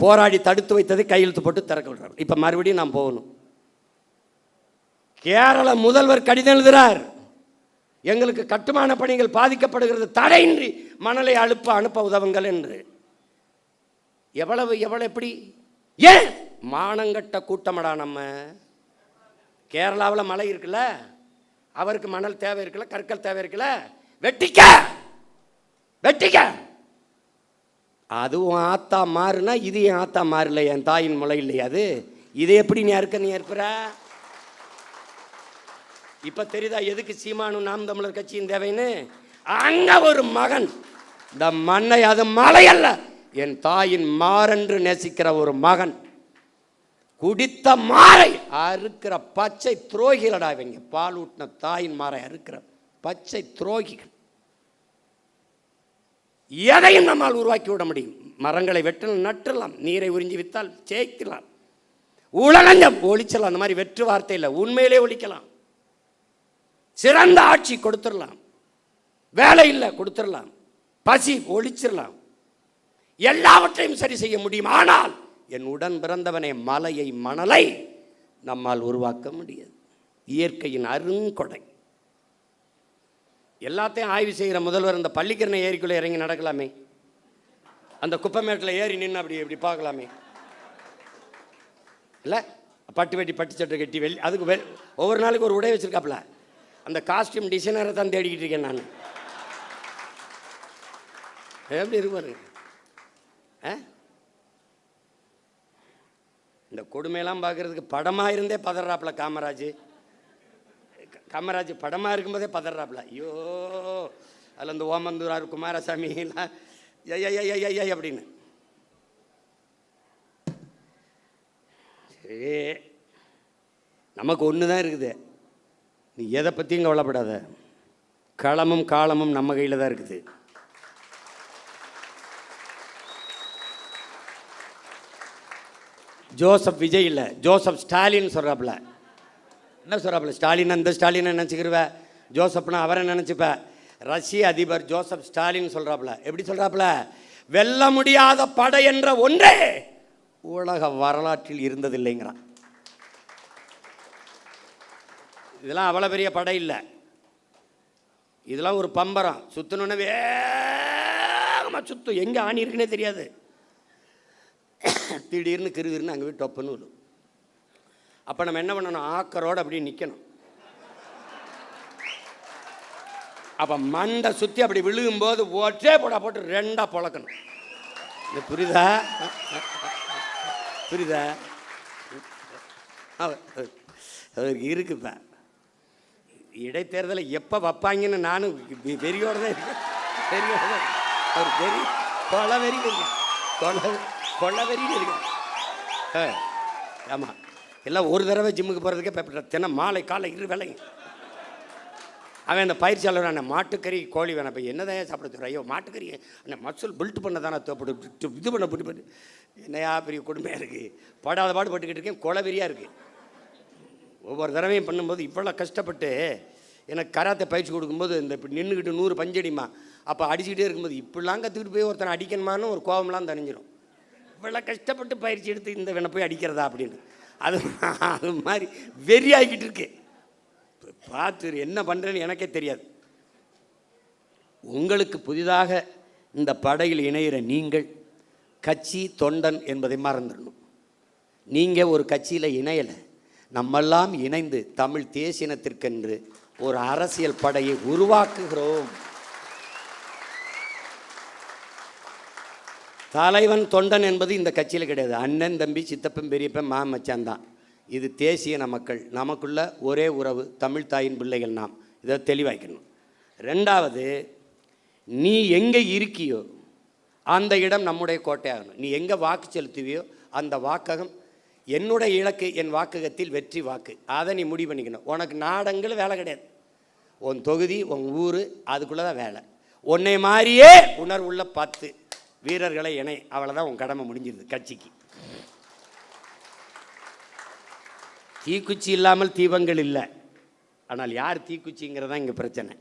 போராடி தடுத்து வைத்ததை கையெழுத்து போட்டு திறக்க விடுறாரு. இப்போ மறுபடியும் நான் போகணும். கேரள முதல்வர் கடிதம் எழுதுகிறார், எங்களுக்கு கட்டுமான பணிகள் பாதிக்கப்படுகிறது, தடையின்றி மணலை அனுப்ப உதவுங்கள் என்று. எவ்வளவு எப்படி? ஏன்? மானங்கட்ட கூட்டமடா நம்ம. கேரளாவில் மழை இருக்குல்ல, அவருக்கு மணல் தேவை இருக்குல்ல, கற்கள் தேவை இருக்குல்ல, வெட்டிக்க. அதுவும் ஆத்தா மாறுனா இது என் ஆத்தா மாறல, என் தாயின் முளை இல்லையா அது? இதை எப்படி நீ ஏற்புற? இப்ப தெரியுதா எதுக்கு சீமானு நாம் தமிழர் கட்சியின் தேவைன்னு? அங்க ஒரு மகன் இந்த மண்ணை, அது மலை அல்ல, என் தாயின் மாறென்று நேசிக்கிற ஒரு மகன் குடித்த மாறை அறுக்கிற பச்சை துரோகிகளடா இவங்க. பால் ஊட்டின தாயின் மாறை அறுக்கிற பச்சை துரோகிகள். எதையும் நம்மால் உருவாக்கி விட முடியும். மரங்களை வெட்டலாம், நட்டுலாம், நீரை உறிஞ்சி வித்தால் ஜெயிக்கலாம், உலகஞ்சம் ஒழிச்சலாம். அந்த மாதிரி வெற்று வார்த்தை இல்லை, உண்மையிலே ஒழிக்கலாம். சிறந்த ஆட்சி கொடுத்துடலாம், வேலை இல்லை கொடுத்துடலாம், பசி ஒழிச்சிடலாம், எல்லாவற்றையும் சரி செய்ய முடியும். ஆனால் என் உடன் பிறந்தவனே, மலையை மணலை நம்மால் உருவாக்க முடியாது. இயற்கையின் அருங்கொடை. எல்லாத்தையும் ஆய்வு செய்கிற முதல்வர் இந்த பள்ளிக்கரணை ஏரிக்குள்ளே இறங்கி நடக்கலாமே, அந்த குப்பைமேட்டில் ஏறி நின்று அப்படி பார்க்கலாமே இல்லை? பட்டு வெட்டி பட்டு சட்டை கட்டி அதுக்கு ஒவ்வொரு நாளைக்கு ஒரு உடை வச்சிருக்காப்புல. அந்த காஸ்டியூம் டிசைனரை தான் தேடிக்கிட்டு இருக்கேன் நான். எப்படி இருப்பாரு? இந்த கொடுமையெல்லாம் பார்க்கறதுக்கு படமாக இருந்தே பதறாப்புல காமராஜ் படமாக இருக்கும்போதே பதறாப்புல. ஐயோ, அதில் இந்த ஓமந்தூரார் குமாரசாமிலாம் ஐயா அப்படின்னு. சரி, நமக்கு ஒன்று தான் இருக்குது. நீ எதை பற்றியும் கவலைப்படாத. களமும் காலமும் நம்ம கையில் தான் இருக்குது. ஜோசப் விஜய் இல்லை, ஜோசப் ஸ்டாலின் சொல்கிறாப்புல. என்ன சொல்கிறாப்புல? ஸ்டாலின் அந்த ஸ்டாலினை நினச்சிக்கிருவ, ஜோசப்னா அவரை நினச்சிப்ப. ரஷ்ய அதிபர் ஜோசப் ஸ்டாலின் சொல்கிறாப்புல. எப்படி சொல்கிறாப்புல? வெல்ல முடியாத படை என்ற ஒன்றே உலக வரலாற்றில் இருந்ததில்லைங்கிறான். இதெல்லாம் அவ்வளோ பெரிய படை இல்லை, இதெல்லாம் ஒரு பம்பரம். சுற்றணுன்னு வேகமாக சுற்றும், எங்கே ஆணி இருக்குன்னே தெரியாது. திடீர்னு கிருகிருன்னு அங்கே போய் டொப்புன்னு விழும். அப்போ நம்ம என்ன பண்ணணும்? ஆக்கரோடு அப்படி நிற்கணும். அப்போ மண்டை சுற்றி அப்படி விழுகும்போது ஒற்றே போட்டு ரெண்டாக பொழக்கணும். இது புரியுதா? புரியுதா? அவருக்கு இருக்குப்ப. இடைத்தேர்தலை எப்போ வைப்பாங்கன்னு நானும் வெறியோடு தான் இருக்கேன். வெறியோடு தான் அவர் வெறி கொலை வெறி கொள்ள வெறின்னு இருக்கேன். ஆமாம், எல்லாம் ஒரு தடவை ஜிம்முக்கு போகிறதுக்கே தினம் மாலை காலை வேலைங்க. அவன் அந்த பயிற்சியாளர் அண்ணன் மாட்டுக்கறி கோழி வேணாம். இப்போ என்னதான் சாப்பிட சொல்கிறேன்? ஐயோ மாட்டுக்கறி அண்ணன் மசூல் பில்ட் பண்ண தானே தேவைப்பட்டு இது பண்ண போட்டு என்னையா பெரிய கொடுமையாக இருக்குது. படாத பாடு பட்டுக்கிட்டு இருக்கேன், கொலவெறியாக இருக்குது. ஒவ்வொரு தடவையும் பண்ணும்போது இவ்வளோ கஷ்டப்பட்டு எனக்கு கராத்தை பயிற்சி கொடுக்கும்போது இந்த இப்படி நின்றுக்கிட்டு 100 பஞ்சடிமா அப்போ அடிச்சுக்கிட்டே இருக்கும்போது இப்படிலாம் கற்றுக்கிட்டு போய் ஒருத்தனை அடிக்கணுமான்னு ஒரு கோபம்லாம் தணிஞ்சிடும். இவ்வளோ கஷ்டப்பட்டு பயிற்சி எடுத்து இந்த வேணை போய் அடிக்கிறதா அப்படின்னு அது மாதிரி வெறியாகிக்கிட்டு இருக்கு. பார்த்து என்ன பண்ணுறேன்னு எனக்கே தெரியாது. உங்களுக்கு புதிதாக இந்த படையில் இணைகிற நீங்கள் கட்சி தொண்டன் என்பதை மறந்துடணும். நீங்கள் ஒரு கட்சியில் இணையலை, நம்மெல்லாம் இணைந்து தமிழ் தேசியனத்திற்கென்று ஒரு அரசியல் படையை உருவாக்குகிறோம். தலைவன் தொண்டன் என்பது இந்த கட்சியில் கிடையாது. அண்ணன் தம்பி சித்தப்பன் பெரியப்பன் மச்சான் தான். இது தேசிய மக்கள், நமக்குள்ள ஒரே உறவு, தமிழ் தாயின் பிள்ளைகள் நாம். இதை தெளிவாக்கணும். ரெண்டாவது, நீ எங்கே இருக்கியோ அந்த இடம் நம்முடைய கோட்டையாகணும். நீ எங்கே வாக்கு செலுத்துவியோ அந்த வாக்ககம் என்னுடைய இலக்கு, என் வாக்ககத்தில் வெற்றி வாக்கு. அதை நீ முடிவு பண்ணிக்கணும். உனக்கு நாடங்கள் வேலை கிடையாது. உன் தொகுதி, உன் ஊர், அதுக்குள்ளே தான் வேலை. உன்னை மாதிரியே உணர்வுள்ள 10 வீரர்களை இணை, அவ்வளோதான் உன் கடமை முடிஞ்சிருது கட்சிக்கு. தீக்குச்சி இல்லாமல் தீபங்கள் இல்லை. ஆனால் யார் தீக்குச்சிங்கிறதான் இங்கே பிரச்சனை.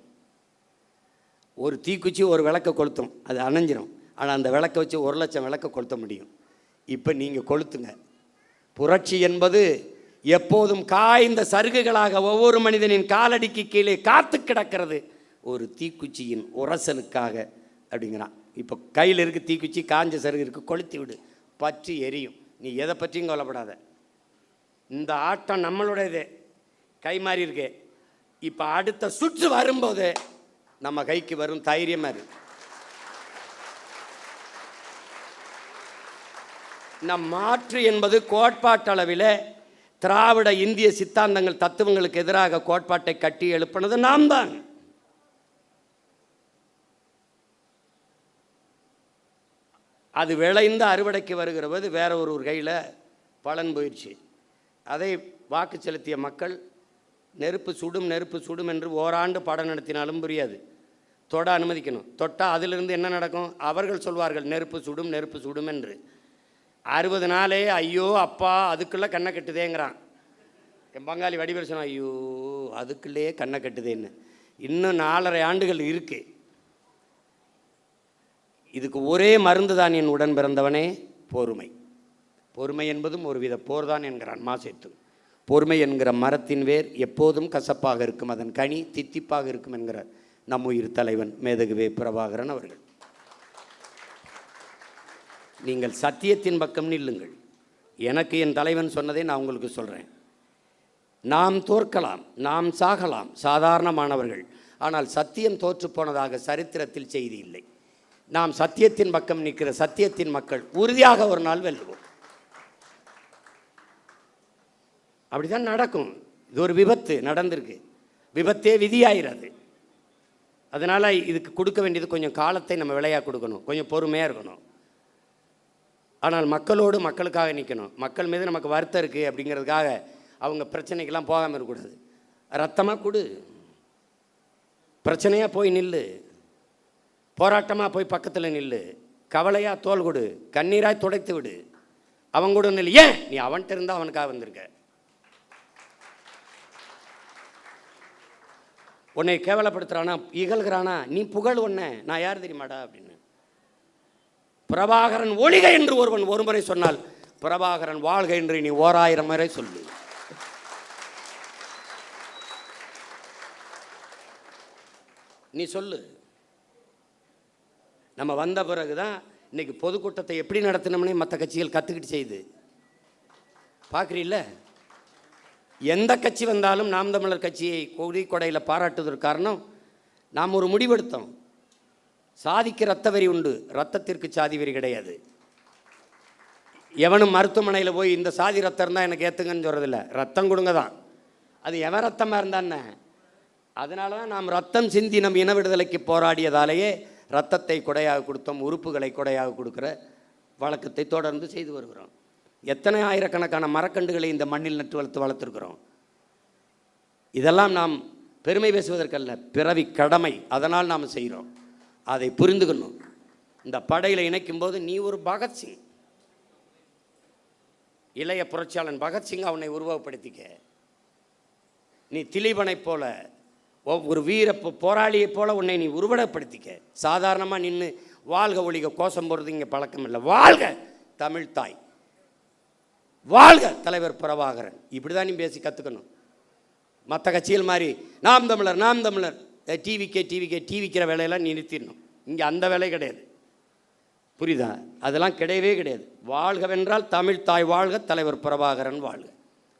ஒரு தீக்குச்சி ஒரு விளக்கை கொளுத்தும், அது அணைஞ்சிரும். ஆனால் அந்த விளக்கை வச்சு 1 லட்சம் விளக்கை கொளுத்த முடியும். இப்போ நீங்கள் கொளுத்துங்க. புரட்சி என்பது எப்போதும் காய்ந்த சருகுகளாக ஒவ்வொரு மனிதனின் காலடிக்கு கீழே காத்து கிடக்கிறது ஒரு தீக்குச்சியின் உரசலுக்காக அப்படிங்கிறான். இப்போ கையில் இருக்க தீக்குச்சி, காஞ்ச சருகு இருக்குது, கொளுத்தி விடு, பற்றி எரியும். நீ எதை பற்றியும் கவலைப்படாத. இந்த ஆட்டம் நம்மளுடையது, கை மாறி இருக்கு. இப்போ அடுத்த சுற்று வரும்போது நம்ம கைக்கு வரும் தைரியமாக இருக்கு. நம் மாற்று என்பது கோட்பாட்டளவில் திராவிட இந்திய சித்தாந்தங்கள் தத்துவங்களுக்கு எதிராக கோட்பாட்டை கட்டி எழுப்பினது நாம் தான். அது விளைந்து அறுவடைக்கு வருகிற போது வேற ஒரு கையில் பலன் போயிடுச்சு. அதை வாக்கு செலுத்திய மக்கள் நெருப்பு சுடும் என்று ஓராண்டு பாடம் நடத்தினாலும் புரியாது. தொட அனுமதிக்கணும். தொட்டால் அதிலிருந்து என்ன நடக்கும்? அவர்கள் சொல்வார்கள் நெருப்பு சுடும் என்று. 60 நாளே ஐயோ அப்பா அதுக்குள்ளே கண்ணை கட்டுதேங்கிறான். என் பங்காளி வடிவேல் சொன்னான், ஐயோ அதுக்குள்ளே கண்ணை கட்டுதேன்னு. இன்னும் 4.5 ஆண்டுகள் இருக்கு. இதுக்கு ஒரே மருந்து தான் என் உடன் பிறந்தவனே, பொறுமை. பொறுமை என்பதும் ஒரு வித போர்தான் என்கிறான் மாசேத்து. பொறுமை என்கிற மரத்தின் வேர் எப்போதும் கசப்பாக இருக்கும், அதன் கனி தித்திப்பாக இருக்கும் என்கிறார் நம் உயிர் தலைவன் மேதகுவே பிரபாகரன் அவர்கள். நீங்கள் சத்தியத்தின் பக்கம் நில்லுங்கள். எனக்கு என் தலைவன் சொன்னதை நான் உங்களுக்கு சொல்கிறேன். நாம் தோற்கலாம், நாம் சாகலாம், சாதாரணமானவர்கள். ஆனால் சத்தியம் தோற்று போனதாக சரித்திரத்தில் செய்தி இல்லை. நாம் சத்தியத்தின் பக்கம் நிற்கிற சத்தியத்தின் மக்கள் உறுதியாக ஒரு நாள் வெல்லுவோம். அப்படிதான் நடக்கும். இது ஒரு விபத்து நடந்திருக்கு. விபத்தே விதியாகிறது. அதனால் இதுக்கு கொடுக்க வேண்டியது கொஞ்சம் காலத்தை நம்ம விலையாக கொடுக்கணும், கொஞ்சம் பொறுமையாக இருக்கணும். ஆனால் மக்களோடு மக்களுக்காக நிற்கணும். மக்கள் மீது நமக்கு வருத்தம் இருக்குது அப்படிங்கிறதுக்காக அவங்க பிரச்சனைக்கெல்லாம் போகாமல் இருக்கக்கூடாது. ரத்தமாக கொடு, பிரச்சனையாக போய் நில்லு, போராட்டமாக போய் பக்கத்தில் நில்லு, கவலையாக தோல் கொடு, கண்ணீராய் துடைத்து விடு, அவன் கூட நில்லு. ஏன் நீ அவன்கிட்ட இருந்தால் அவனுக்காக வந்திருக்க. உன்னை கேவலப்படுத்துகிறானா, இகழ்கிறானா, நீ புகழ் ஒன்ன, நான் யார் தெரியுமாடா அப்படின்னு. பிரபாகரன் ஒழிக என்று ஒருவன் ஒருமுறை சொன்னால், பிரபாகரன் வாழ்க என்று நீ 1000 முறை சொல்லு. நீ சொல்லு. நம்ம வந்த பிறகுதான் இன்னைக்கு பொதுக்கூட்டத்தை எப்படி நடத்தினோம்னே மற்ற கட்சிகள் கற்றுக்கிட்டு செய்யுது. பார்க்குறீல்ல, எந்த கட்சி வந்தாலும் நாம் தமிழர் கட்சியை கொடையில் பாராட்டுவதற்கு காரணம், நாம் ஒரு முடிவெடுத்தோம். சாதிக்கு ரத்த வரி உண்டு, ரத்தத்திற்கு சாதி வரி கிடையாது. எவனும் மருத்துவமனையில் போய் இந்த சாதி ரத்தம் இருந்தால் எனக்கு ஏற்றுங்கன்னு சொல்கிறதில்ல, ரத்தம் கொடுங்க தான். அது எவன் ரத்தமாக இருந்தானே. அதனால தான் நாம் ரத்தம் சிந்தி நம் இன விடுதலைக்கு போராடியதாலேயே ரத்தத்தை கொடையாக கொடுத்தோம், உறுப்புகளை கொடையாக கொடுக்குற வழக்கத்தை தொடர்ந்து செய்து வருகிறோம். எத்தனை ஆயிரக்கணக்கான மரக்கண்டுகளை இந்த மண்ணில் நட்டு வளர்த்துருக்கிறோம். இதெல்லாம் நாம் பெருமை பேசுவதற்கல்ல, பிறவி கடமை. அதனால் நாம் செய்கிறோம். அதை புரிந்துக்கணும். இந்த படையில் இணைக்கும் போது நீ ஒரு பகத்சிங், இளைய புரட்சியாளன் பகத்சிங் அவனை உருவகப்படுத்திக்க. நீ திலீபனை போல ஒரு வீர போராளியை போல உன்னை நீ உருவகப்படுத்திக்க. சாதாரணமாக நின்று வாழ்க ஒழிக கோஷம் போடுறது இங்கே பழக்கம் இல்லை. வாழ்க தமிழ் தாய், வாழ்க தலைவர் பிரபாகரன், இப்படி தான் நீ பேசி கற்றுக்கணும். மற்ற கட்சிகள் மாதிரி நாம் தமிழர் நாம் தமிழர் டிவிக்கிற வேலையெல்லாம் நீ நிறுத்திடணும். இங்கே அந்த வேலை கிடையாது, புரியுதா? அதெல்லாம் கிடையவே கிடையாது. வாழ்கவென்றால் தமிழ் தாய் வாழ்க, தலைவர் பிரபாகரன் வாழ்க.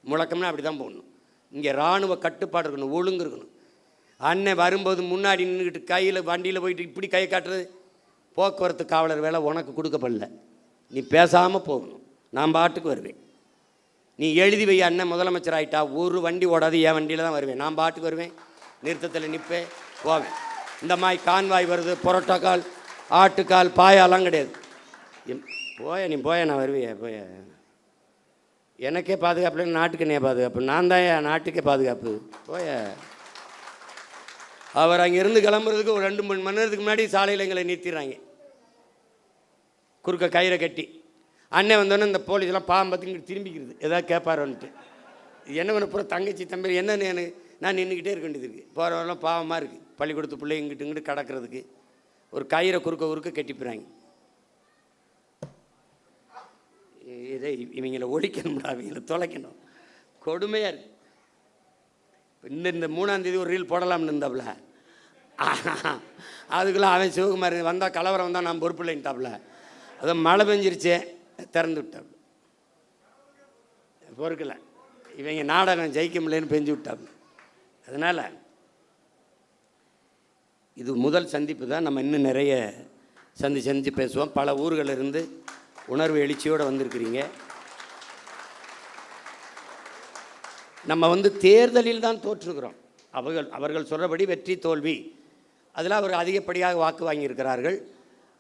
முழக்கம்னா அப்படி தான் போடணும். இங்கே இராணுவ கட்டுப்பாடு இருக்கணும், ஒழுங்கு இருக்கணும். அண்ணன் வரும்போது முன்னாடி நின்றுக்கிட்டு கையில் வண்டியில் போயிட்டு இப்படி கை காட்டுறது போக்குவரத்து காவலர் வேலை உனக்கு கொடுக்கப்படல. நீ பேசாமல் போகணும். நான் பாட்டுக்கு வருவேன். நீ எழுதி வை, அண்ணன் முதலமைச்சர் ஆகிட்டா ஒரு வண்டி ஓடாது, என் வண்டியில் தான் வருவேன். நான் பாட்டுக்கு வருவேன், நிறுத்தத்தில் நிற்பேன், போவேன். இந்த மாதிரி கான்வாய் வருது, புரோட்டோக்கால், ஆட்டுக்கால், பாயாலாம் கிடையாது. நீ போய நான் வருவேன். போய எனக்கே பாதுகாப்பு இல்லை, நாட்டுக்கு என்ன பாதுகாப்பு? நான் தான் என் நாட்டுக்கே பாதுகாப்பு. போய அவர் அங்கேருந்து கிளம்புறதுக்கு ஒரு 2-3 மணி நேரத்துக்கு முன்னாடி சாலையில் எங்களை நிறுத்திடுறாங்க, குறுக்க கயிறை கட்டி. அண்ணன் வந்தோடனே இந்த போலீஸ்லாம் பாவம் பார்த்து இங்கிட்டு திரும்பிக்கிறது, எதாவது கேட்பாரோன்ட்டு. என்ன பண்ண போகிற தங்கச்சி தம்பி என்னன்னு நான் நின்றுக்கிட்டே இருக்க வேண்டியது இருக்குது. போகிறவரெல்லாம் பாவமாக இருக்குது. பள்ளிக்கூடத்து பிள்ளை இங்கிட்டு கடக்கிறதுக்கு ஒரு கயிறை குறுக்க கட்டிப்புறாங்க. இதை இவங்களை ஒழிக்கணும்டா, இவங்களை தொலைக்கணும். கொடுமையாக இருக்குது. இந்த 3ஆம் தேதி ஒரு ரீல் போடலாம்னு இருந்தாப்புல, அதுக்குள்ளே அவன் சிவகுமார் வந்தால் கலவரம் வந்தால் நான் பொறுப்பு இல்லைன்ட்டாப்புல. அதை மழை பெஞ்சிருச்சே திறந்து விட்டாப்புல, பொறுக்கலை. இவங்க நாடகம் ஜெயிக்க முடியலன்னு பெஞ்சு விட்டாப்புல. அதனால் இது முதல் சந்திப்பு தான். நம்ம இன்னும் நிறைய சந்திச்சு பேசுவோம். பல ஊர்களிலிருந்து உணர்வு எழுச்சியோடு வந்திருக்கிறீங்க. நம்ம தேர்தலில் தான் தோற்றுக்கிறோம். அவர்கள் சொல்கிறபடி வெற்றி தோல்வி அதில் அவர் அதிகப்படியாக வாக்கு வாங்கியிருக்கிறார்கள்.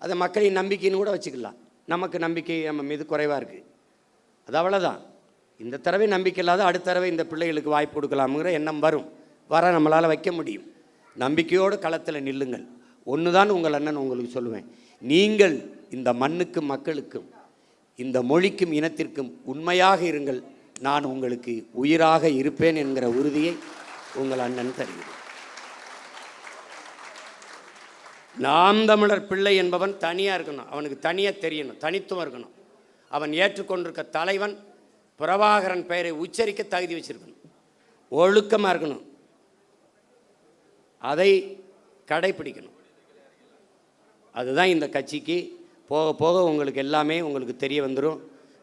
அதை மக்களின் நம்பிக்கைன்னு கூட வச்சுக்கலாம். நமக்கு நம்பிக்கை நம்ம மீது குறைவாக இருக்குது, அது அவ்வளோதான். இந்த தடவை நம்பிக்கை இல்லாத அடுத்த தடவை இந்த பிள்ளைகளுக்கு வாய்ப்பு கொடுக்கலாமுங்கிற எண்ணம் வர நம்மளால் வைக்க முடியும். நம்பிக்கையோடு களத்தில் நில்லுங்கள். ஒன்று தான் உங்கள் அண்ணன் உங்களுக்கு சொல்லுவேன், நீங்கள் இந்த மண்ணுக்கும் மக்களுக்கும் இந்த மொழிக்கும் இனத்திற்கும் உண்மையாக இருங்கள். நான் உங்களுக்கு உயிராக இருப்பேன் என்கிற உறுதியை உங்கள் அண்ணன் தருகிறேன். நாம் தமிழர் பிள்ளை என்பவன் தனியாக இருக்கணும், அவனுக்கு தனியாக தெரியணும், தனித்துவம் இருக்கணும். அவன் ஏற்றுக்கொண்டிருக்க தலைவன் பிரபாகரன் பெயரை உச்சரிக்க தகுதி வச்சிருக்கணும், ஒழுக்கமாக இருக்கணும், அதை கடைப்பிடிக்கணும். அதுதான் இந்த கட்சிக்கு போக போக உங்களுக்கு எல்லாமே உங்களுக்கு தெரிய வந்துடும்.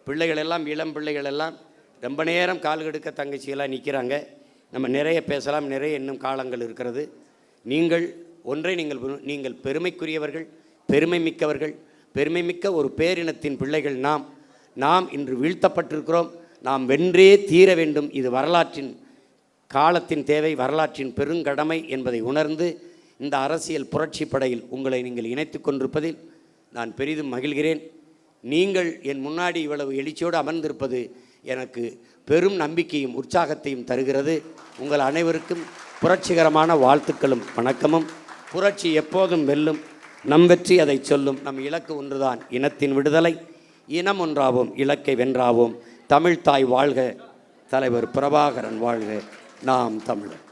பிள்ளைகள் எல்லாம், இளம் பிள்ளைகள் எல்லாம் ரொம்ப நேரம் கால் கெடுக்க தங்கச்சிகளாக நிற்கிறாங்க. நம்ம நிறைய பேசலாம், நிறைய இன்னும் காலங்கள் இருக்கிறது. நீங்கள் பெருமைக்குரியவர்கள், பெருமை மிக்கவர்கள், பெருமை மிக்க ஒரு பேரினத்தின் பிள்ளைகள். நாம் இன்று வீழ்த்தப்பட்டிருக்கிறோம். நாம் வென்றே தீர வேண்டும். இது வரலாற்றின் காலத்தின் தேவை, வரலாற்றின் பெருங்கடமை என்பதை உணர்ந்து இந்த அரசியல் புரட்சி படையில் உங்களை நீங்கள் இணைத்து கொண்டிருப்பதில் நான் பெரிதும் மகிழ்கிறேன். நீங்கள் என் முன்னாடி இவ்வளவு எழுச்சியோடு அமர்ந்திருப்பது எனக்கு பெரும் நம்பிக்கையும் உற்சாகத்தையும் தருகிறது. உங்கள் அனைவருக்கும் புரட்சிகரமான வாழ்த்துக்களும் வணக்கமும். புரட்சி எப்போதும் வெல்லும், நம் வெற்றி அதை சொல்லும். நம் இலக்கு ஒன்றுதான், இனத்தின் விடுதலை. இனம் ஒன்றாவோம், இலக்கை வென்றாவோம். தமிழ்தாய் வாழ்க, தலைவர் பிரபாகரன் வாழ்க, நாம் தமிழர்.